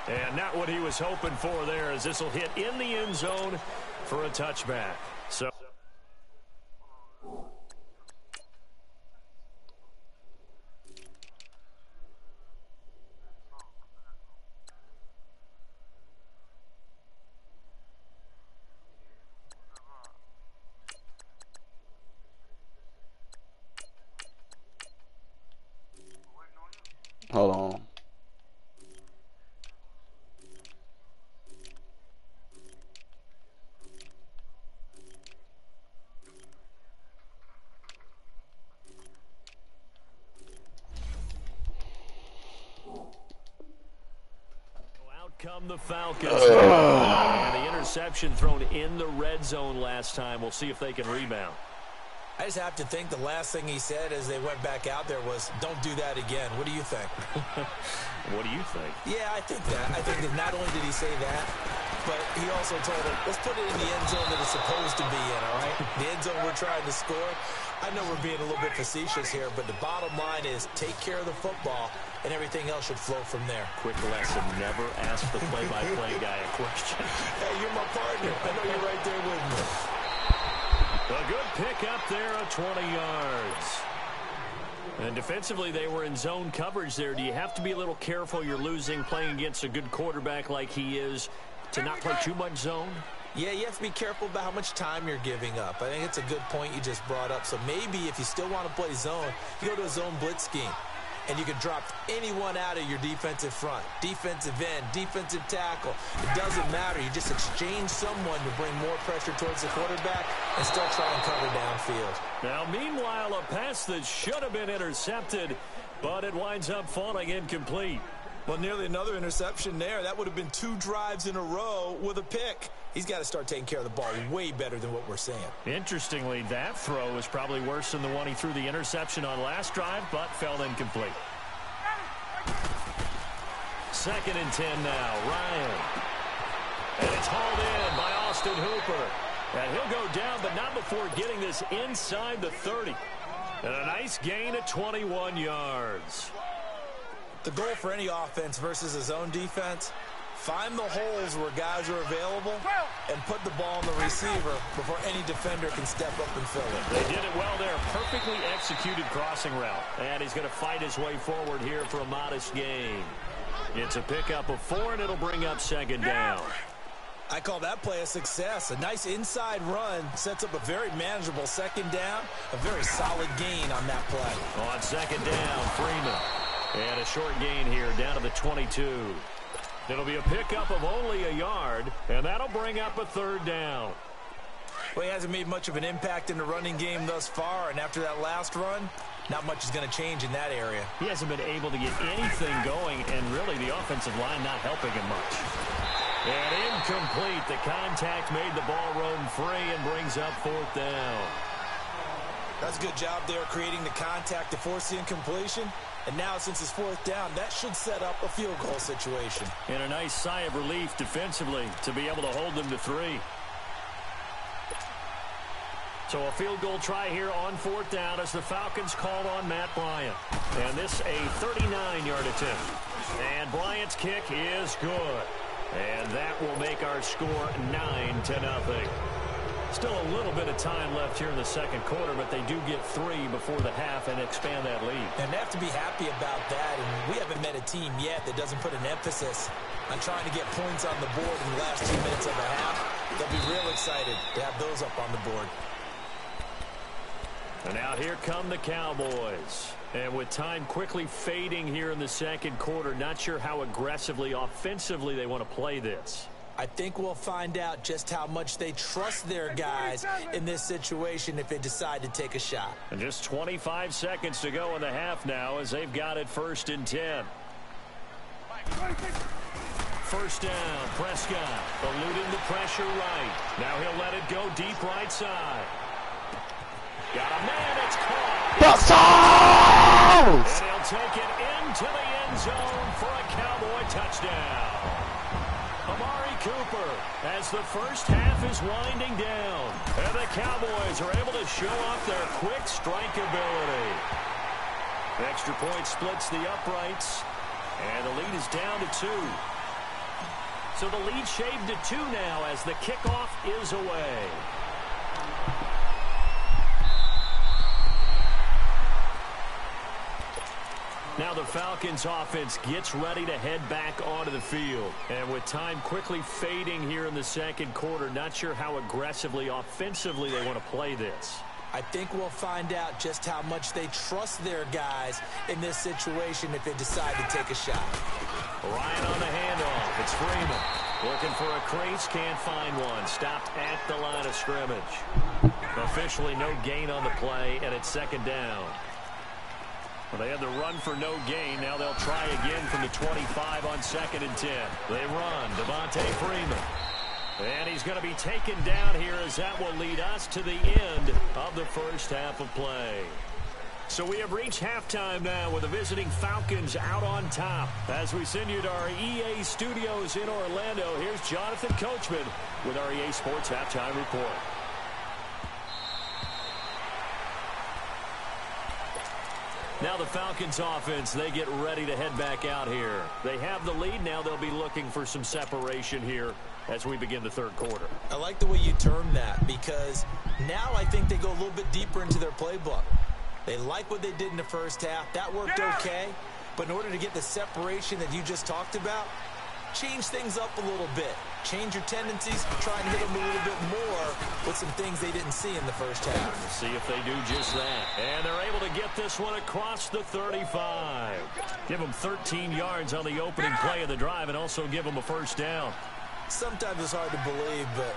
And not what he was hoping for there, as this will hit in the end zone for a touchback. So hold on. out come the Falcons. And the interception thrown in the red zone last time. We'll see if they can rebound. I just have to think the last thing he said as they went back out there was, don't do that again. What do you think? What do you think? Yeah, I think that. I think that not only did he say that, but he also told him, let's put it in the end zone that it's supposed to be in, all right? The end zone we're trying to score. I know we're being a little bit facetious here, but the bottom line is take care of the football, and everything else should flow from there. Quick lesson, never ask the play-by-play guy a question. Hey, you're my partner. I know you're right there with me. A good pick up there of 20 yards. And defensively, they were in zone coverage there. Do you have to be a little careful? You're losing playing against a good quarterback like he is to not play too much zone? Yeah, you have to be careful about how much time you're giving up. I think it's a good point you just brought up. So maybe if you still want to play zone, you go to a zone blitz scheme. and you can drop anyone out of your defensive front. Defensive end, defensive tackle. It doesn't matter. You just exchange someone to bring more pressure towards the quarterback and still try and cover downfield. Now, meanwhile, a pass that should have been intercepted, but it winds up falling incomplete. Well, nearly another interception there. That would have been 2 drives in a row with a pick. He's got to start taking care of the ball way better than what we're saying. Interestingly, that throw was probably worse than the one he threw the interception on last drive, but fell incomplete. 2nd and 10 now. Ryan. And it's hauled in by Austin Hooper. And he'll go down, but not before getting this inside the 30. And a nice gain of 21 yards. The goal for any offense versus a zone defense, find the holes where guys are available and put the ball on the receiver before any defender can step up and fill it. They did it well there. Perfectly executed crossing route. And he's going to fight his way forward here for a modest gain. It's a pickup of 4, and it'll bring up 2nd down. I call that play a success. A nice inside run sets up a very manageable 2nd down. A very solid gain on that play. On 2nd down, Freeman. And a short gain here down to the 22. It'll be a pickup of only a yard, and that'll bring up a 3rd down. Well, he hasn't made much of an impact in the running game thus far, and after that last run, not much is going to change in that area. He hasn't been able to get anything going, and really the offensive line not helping him much. And incomplete. The contact made the ball roam free and brings up 4th down. That's a good job there creating the contact to force the incompletion. And now, since it's 4th down, that should set up a field goal situation. And a nice sigh of relief defensively to be able to hold them to 3. So a field goal try here on 4th down as the Falcons called on Matt Bryant. And this a 39-yard attempt. And Bryant's kick is good. And that will make our score 9-0. Still a little bit of time left here in the 2nd quarter, but they do get 3 before the half and expand that lead. And they have to be happy about that, and we haven't met a team yet that doesn't put an emphasis on trying to get points on the board in the last 2 minutes of a half. They'll be real excited to have those up on the board. And now here come the Cowboys. And with time quickly fading here in the 2nd quarter, not sure how aggressively, offensively they want to play this. I think we'll find out just how much they trust their guys in this situation if they decide to take a shot. And just 25 seconds to go in the half now as they've got it 1st and 10. 1st down, Prescott eluding the pressure right. Now he'll let it go deep right side. Got a man, it's caught. And he'll take it into the end zone for a Cowboy touchdown. Amari Cooper as the first half is winding down. And the Cowboys are able to show off their quick strike ability. Extra point splits the uprights. And the lead is down to 2. So the lead shaved to 2 now as the kickoff is away. Now the Falcons offense gets ready to head back onto the field. And with time quickly fading here in the 2nd quarter, not sure how aggressively, offensively they want to play this. I think we'll find out just how much they trust their guys in this situation if they decide to take a shot. Ryan on the handoff. It's Freeman. Looking for a crease, can't find one. Stopped at the line of scrimmage. Officially no gain on the play, and it's 2nd down. Well, they had the run for no gain. Now they'll try again from the 25 on 2nd and 10. They run. Devontae Freeman. And he's going to be taken down here as that will lead us to the end of the first half of play. So we have reached halftime now with the visiting Falcons out on top. As we send you to our EA studios in Orlando, here's Jonathan Coachman with our EA Sports Halftime Report. Now the Falcons offense, they get ready to head back out here. They have the lead. Now they'll be looking for some separation here as we begin the 3rd quarter. I like the way you term that because now I think they go a little bit deeper into their playbook. They like what they did in the first half. That worked okay. But in order to get the separation that you just talked about, change things up a little bit. Change your tendencies, try and hit them a little bit more with some things they didn't see in the first half. We'll see if they do just that. And they're able to get this one across the 35. Give them 13 yards on the opening play of the drive and also give them a first down. Sometimes it's hard to believe, but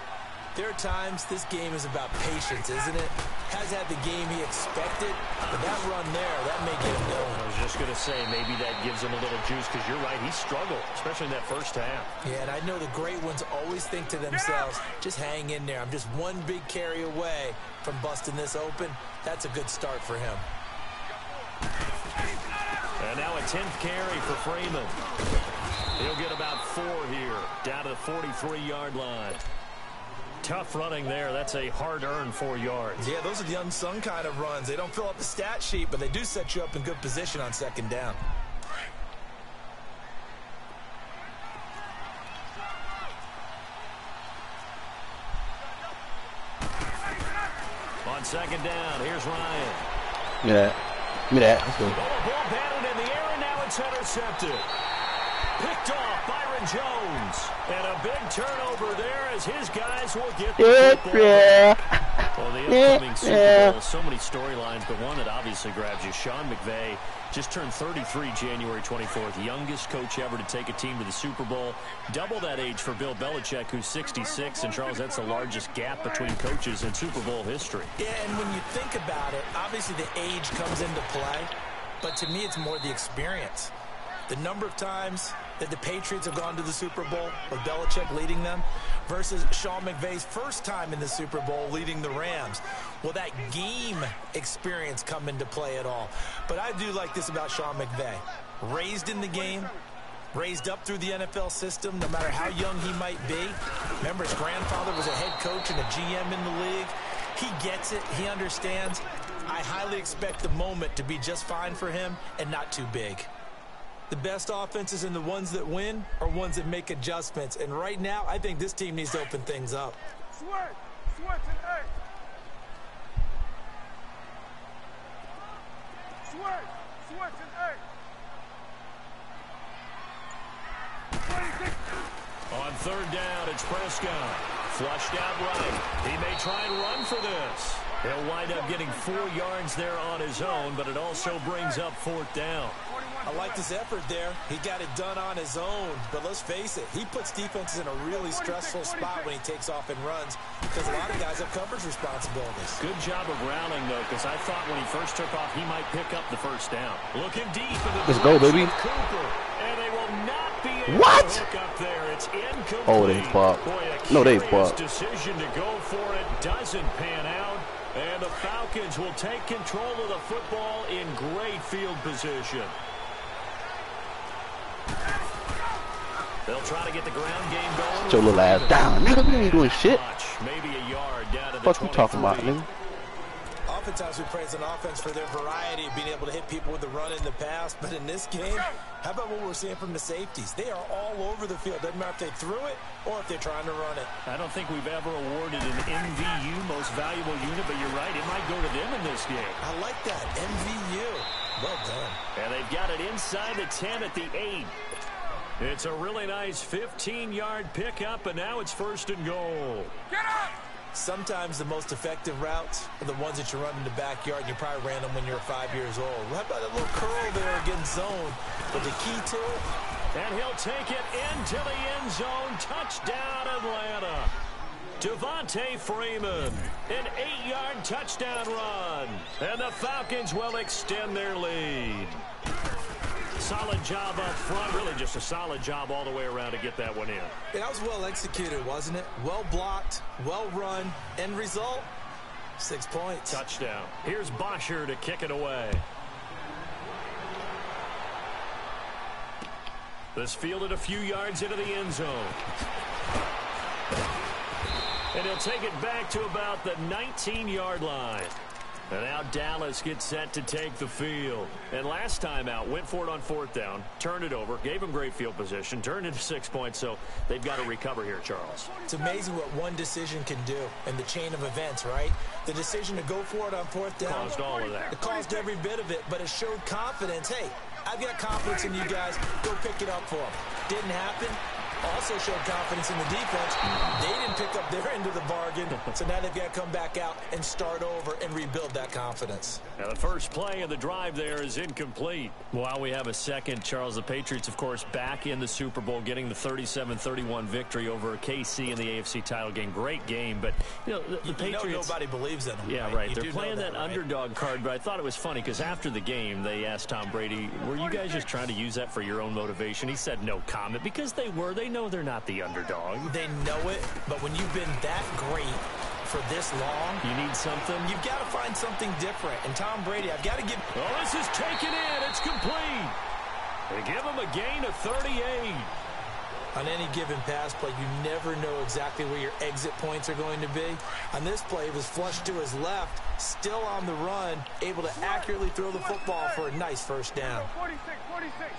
there are times this game is about patience, isn't it? Has had the game he expected, but that run there, that may get him going. I was just going to say, maybe that gives him a little juice, because you're right, he struggled, especially in that first half. Yeah, and I know the great ones always think to themselves, just hang in there. I'm just one big carry away from busting this open. That's a good start for him. And now a 10th carry for Freeman. He'll get about 4 here, down to the 43-yard line. Tough running there. That's a hard-earned 4 yards. Yeah, those are the unsung kind of runs. They don't fill up the stat sheet, but they do set you up in good position on second down. On second down, here's Ryan. Give me that. Give me that. Let's go. Oh, ball batted in the air, and now it's intercepted. Picked off Byron Jones. And a big turnover there as his guys will get the football. Well, the upcoming Super Bowl, so many storylines, but one that obviously grabs you. Sean McVay just turned 33 January 24th. Youngest coach ever to take a team to the Super Bowl. Double that age for Bill Belichick, who's 66. And, Charles, that's the largest gap between coaches in Super Bowl history. Yeah, and when you think about it, obviously the age comes into play. But to me, it's more the experience. The number of times that the Patriots have gone to the Super Bowl with Belichick leading them versus Sean McVay's first time in the Super Bowl leading the Rams. Will that game experience come into play at all? But I do like this about Sean McVay. Raised in the game, raised up through the NFL system, no matter how young he might be. Remember, his grandfather was a head coach and a GM in the league. He gets it. He understands. I highly expect the moment to be just fine for him and not too big. The best offenses and the ones that win are ones that make adjustments. And right now, I think this team needs to open things up. Switch and A. Switch and A. On third down, it's Prescott. Flushed out right. He may try and run for this. He'll wind up getting 4 yards there on his own, but it also brings up 4th down. I like his effort there. He got it done on his own. But let's face it, he puts defenses in a really stressful spot when he takes off and runs because a lot of guys have coverage responsibilities. Good job of rallying, though, because I thought when he first took off, he might pick up the first down. Looking deep in the Let's go, baby. Cooper, and they will not be able What? to hook up there. It's incomplete. Oh, they popped. Boy, No, they curious popped. decision to go for it doesn't pan out. And the Falcons will take control of the football in great field position. They'll try to get the ground game going. Sit your little ass down, nigga. We ain't doing shit. Maybe a yard down to the Fuck you talking about, nigga? Oftentimes we praise an offense for their variety of being able to hit people with the run in the pass. But in this game, how about what we're seeing from the safeties? They are all over the field. Doesn't matter if they threw it or if they're trying to run it. I don't think we've ever awarded an MVU, most valuable unit, but you're right. It might go to them in this game. I like that. MVU. Well done. And they've got it inside the 10 at the 8. It's a really nice 15-yard pickup, and now it's 1st and goal. Get up! Sometimes the most effective routes are the ones that you run in the backyard. You probably ran them when you were 5 years old. How about that little curl there against zone? But the key to it, and he'll take it into the end zone. Touchdown, Atlanta. Devontae Freeman, an 8-yard touchdown run. And the Falcons will extend their lead. Solid job up front. Really just a solid job all the way around to get that one in. That was well executed, wasn't it? Well blocked, well run. End result, 6 points. Touchdown. Here's Bosher to kick it away. This fielded a few yards into the end zone. And he'll take it back to about the 19-yard line. And now Dallas gets set to take the field. And last time out, went for it on 4th down, turned it over, gave him great field position, turned into 6 points, so they've got to recover here, Charles. It's amazing what one decision can do in the chain of events, right? The decision to go for it on 4th down. Caused all of that. It caused every bit of it, but it showed confidence. Hey, I've got confidence in you guys. Go pick it up for them. Didn't happen. also showed confidence in the defense. They didn't pick up their end of the bargain, so now they've got to come back out and start over and rebuild that confidence. Now the first play of the drive there is incomplete. While we have a second, Charles, the Patriots, of course, back in the Super Bowl, getting the 37-31 victory over KC in the AFC title game. Great game, but the Patriots, nobody believes in them. Yeah, right. They're playing that underdog card, but I thought it was funny because after the game, they asked Tom Brady, were you guys just trying to use that for your own motivation? He said no comment because they know they're not the underdog. They know it, but when you've been that great for this long, you need something. You've got to find something different. And Tom Brady, I've got to give... Oh, this is taken in. It's complete. They give him a gain of 38. On any given pass play, you never know exactly where your exit points are going to be. On this play, it was flushed to his left, still on the run, able to accurately throw the football for a nice first down. 46, 46.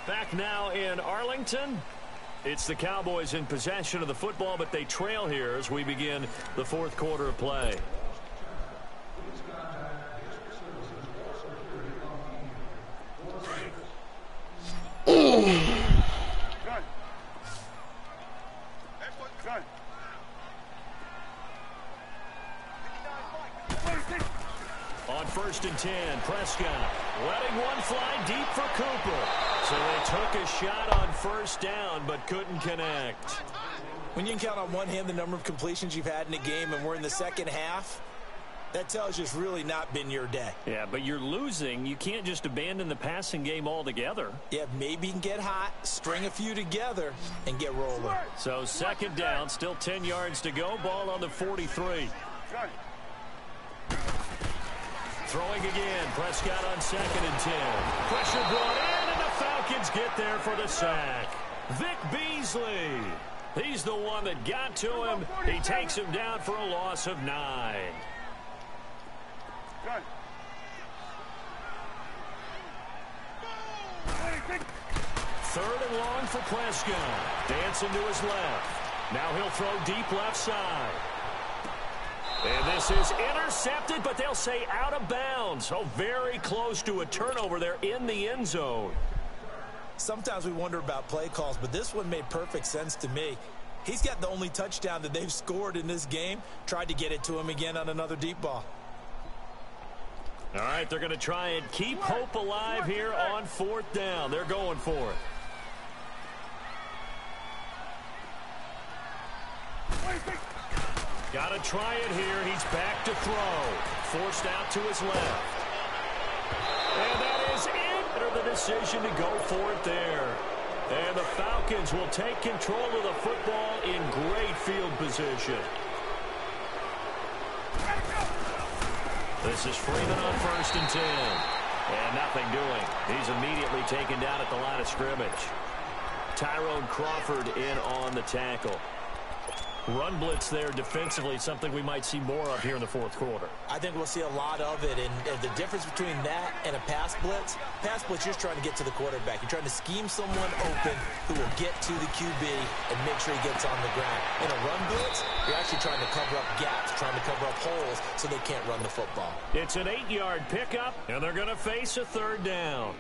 Back now in Arlington. It's the Cowboys in possession of the football, but they trail here as we begin the fourth quarter of play. On 1st and 10, Prescott letting one fly deep for Cooper. So they took a shot on first down, but couldn't connect. When you can count on one hand the number of completions you've had in a game, and we're in the second half, that tells you it's really not been your day. Yeah, but you're losing. You can't just abandon the passing game altogether. Yeah, maybe you can get hot, string a few together, and get rolling. So second down, still 10 yards to go. Ball on the 43. Throwing again. Prescott on 2nd and 10. Pressure brought in, and the Falcons get there for the sack. Vic Beasley. He's the one that got to him. He takes him down for a loss of 9. Third and long for Prescott. Dancing to his left. Now he'll throw deep left side. And this is intercepted, but they'll say out of bounds. So very close to a turnover there in the end zone. Sometimes we wonder about play calls, but this one made perfect sense to me. He's got the only touchdown that they've scored in this game. Tried to get it to him again on another deep ball. All right, they're going to try and keep hope alive here on 4th down. They're going for it. Got to try it here. He's back to throw. Forced out to his left. And that is it. Better the decision to go for it there. And the Falcons will take control of the football in great field position. This is Freeman on 1st and 10. And nothing doing. He's immediately taken down at the line of scrimmage. Tyrone Crawford in on the tackle. Run blitz there defensively, something we might see more of here in the fourth quarter. I think we'll see a lot of it, and the difference between that and a pass blitz, you're just trying to get to the quarterback. You're trying to scheme someone open who will get to the QB and make sure he gets on the ground. In a run blitz, you're actually trying to cover up gaps, trying to cover up holes so they can't run the football. It's an 8-yard pickup, and they're going to face a 3rd down.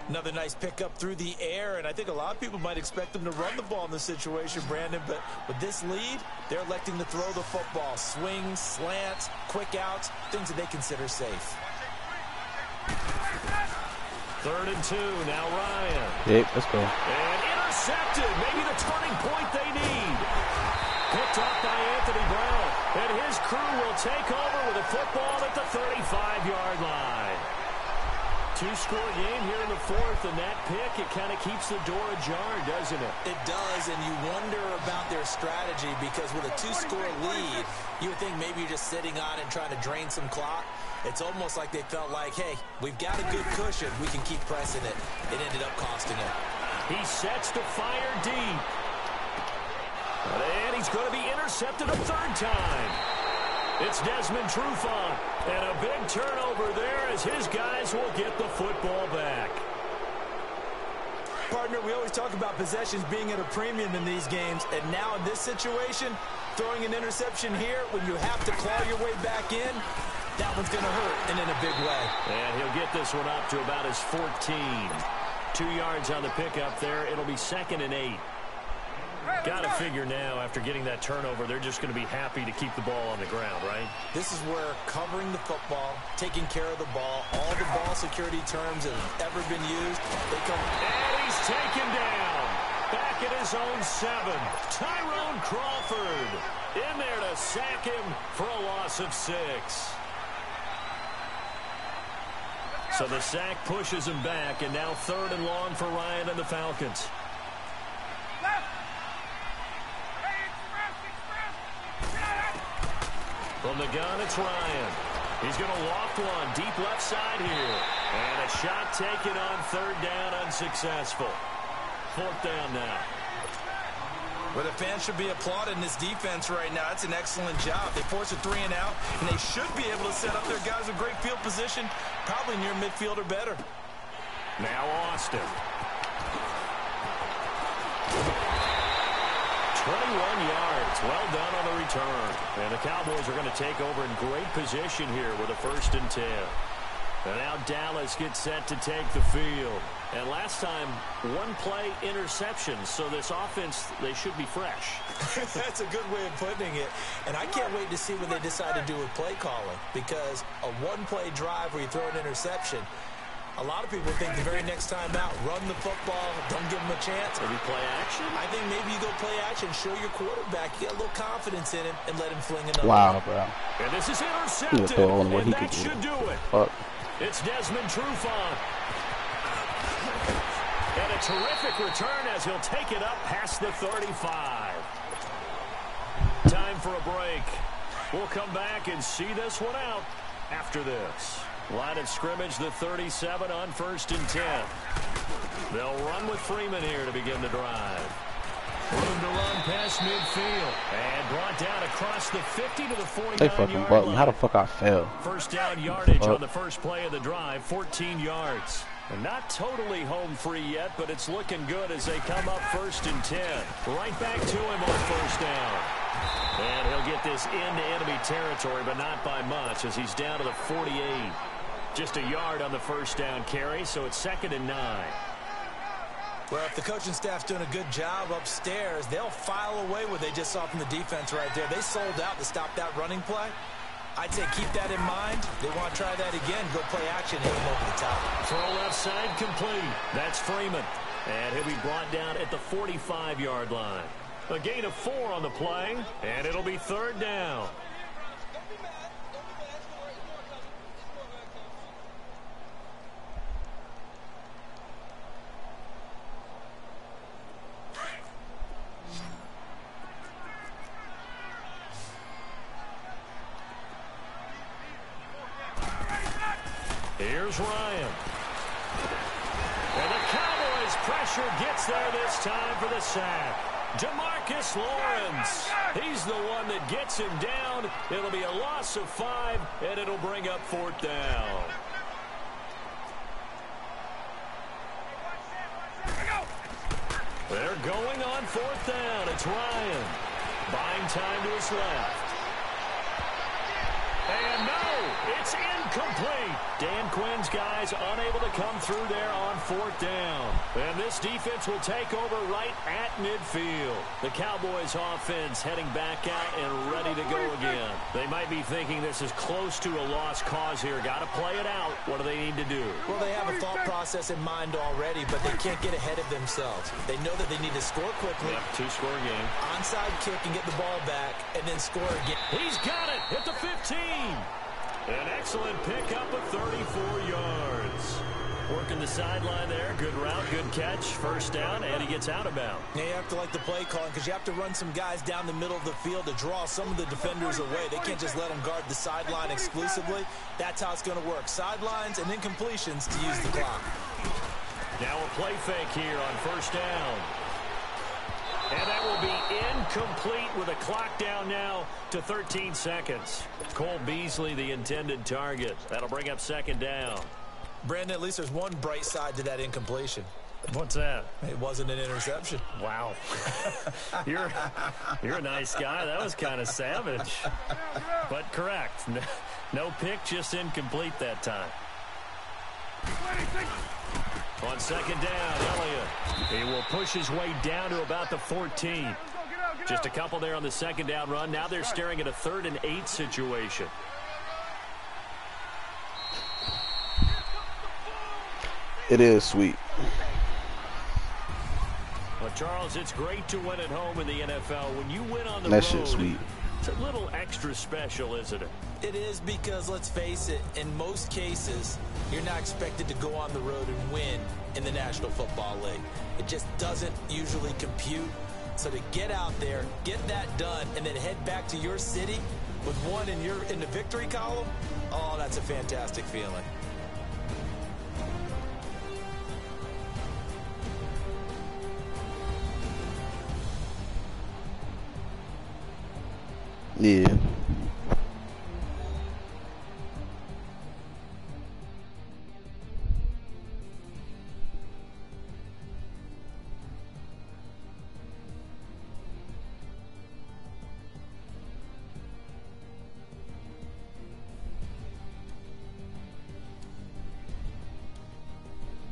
Another nice pickup through the air, and I think a lot of people might expect them to run the ball in this situation, Brandon, but with this lead, they're electing to throw the football. Swings, slants, quick outs, things that they consider safe. 3rd and 2, now Ryan. Yep, let's go. And intercepted, maybe the turning point they need. Picked up by Anthony Brown, and his crew will take over with a football at the 35-yard line. 2-score game here in the 4th, and that pick, it kind of keeps the door ajar, doesn't it? It does, and you wonder about their strategy because with a 2-score lead, you would think maybe you're just sitting on it and trying to drain some clock. It's almost like they felt like, hey, we've got a good cushion. We can keep pressing it. It ended up costing them. He sets to fire deep. And he's going to be intercepted a 3rd time. It's Desmond Trufant, and a big turnover there as his guys will get the football back. Partner, we always talk about possessions being at a premium in these games, and now in this situation, throwing an interception here when you have to claw your way back in, that one's going to hurt, and in a big way. And he'll get this one up to about his 14. 2 yards on the pickup there. It'll be 2nd and 8. Got to figure now, after getting that turnover, they're just going to be happy to keep the ball on the ground, right? This is where covering the football, taking care of the ball, all the ball security terms that have ever been used, they come. And he's taken down. Back at his own 7. Tyrone Crawford in there to sack him for a loss of 6. So the sack pushes him back, and now 3rd and long for Ryan and the Falcons. From the gun, it's Ryan. He's going to loft one deep left side here. And a shot taken on 3rd down, unsuccessful. 4th down now. Well, the fans should be applauding this defense right now. It's an excellent job. They force a 3 and out, and they should be able to set up their guys with great field position, probably near midfield or better. Now Austin. 21 yards. Well done on the return. And the Cowboys are going to take over in great position here with a 1st and 10. And now Dallas gets set to take the field. And last time, 1-play interception. So this offense, they should be fresh. That's a good way of putting it. And I can't wait to see what they decide to do with play calling. Because a 1-play drive where you throw an interception, a lot of people think the very next time out, run the football, don't give them a chance. Maybe play action? I think maybe you go play action, show your quarterback, get a little confidence in him, and let him fling another. Wow, bro. And this is intercepted, and that should do it. Fuck. It's Desmond Trufant. And a terrific return as he'll take it up past the 35. Time for a break. We'll come back and see this one out after this. Line of scrimmage, the 37 on 1st and 10. They'll run with Freeman here to begin the drive. Room to run past midfield. And brought down across the 50 to the 49-yard They fucking bugged me. How the fuck I fell? 1st down yardage on the first play of the drive, 14 yards. And not totally home free yet, but it's looking good as they come up 1st and 10. Right back to him on 1st down. And he'll get this into enemy territory, but not by much as he's down to the 48. Just a yard on the 1st down carry, so it's 2nd and 9. Well, if the coaching staff's doing a good job upstairs, they'll file away what they just saw from the defense right there. They sold out to stop that running play. I'd say keep that in mind. They want to try that again, go play action, hit them over the top. Throw left side complete. That's Freeman. And he'll be brought down at the 45-yard line. A gain of 4 on the play, and it'll be 3rd down. Here's Ryan. And the Cowboys' pressure gets there this time for the sack. DeMarcus Lawrence. He's the one that gets him down. It'll be a loss of 5, and it'll bring up 4th down. They're going on 4th down. It's Ryan. Buying time to his left. And no, it's incomplete. Dan Quinn's guys unable to come through there on 4th down. And this defense will take over right at midfield. The Cowboys offense heading back out and ready to go again. They might be thinking this is close to a lost cause here. Got to play it out. What do they need to do? Well, they have a thought process in mind already, but they can't get ahead of themselves. They know that they need to score quickly. Yep, 2-score game. Onside kick and get the ball back, and then score again. He's got it at the 15. An excellent pickup of 34 yards. Working the sideline there. Good route, good catch. 1st down, and he gets out of bounds. Now you have to like the play calling because you have to run some guys down the middle of the field to draw some of the defenders away. They can't just let them guard the sideline exclusively. That's how it's going to work. Sidelines and then completions to use the clock. Now a play fake here on 1st down. And that will be incomplete with a clock down now to 13 seconds. Cole Beasley, the intended target. That'll bring up 2nd down. Brandon, at least there's one bright side to that incompletion. What's that? It wasn't an interception. Wow. You're a nice guy. That was kind of savage. But correct. No pick, just incomplete that time. On second down, Elliott. He will push his way down to about the 14. Just a couple there on the second down run. Now they're staring at a 3rd and 8 situation. It is sweet. Well, Charles, it's great to win at home in the NFL. When you win on the That road, shit's sweet. It's a little extra special, isn't it? It is, because let's face it, in most cases, you're not expected to go on the road and win in the National Football League. It just doesn't usually compute. So to get out there, get that done, and then head back to your city with one in the victory column, oh, that's a fantastic feeling. Yeah.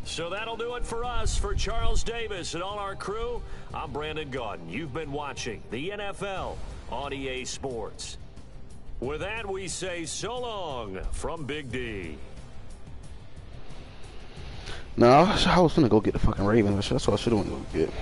So that'll do it for us. For Charles Davis and all our crew, I'm Brandon Gaudin. You've been watching the NFL on EA Sports. With that, we say so long from Big D. No, I was gonna go get the fucking Ravens. That's what I should have went to go get.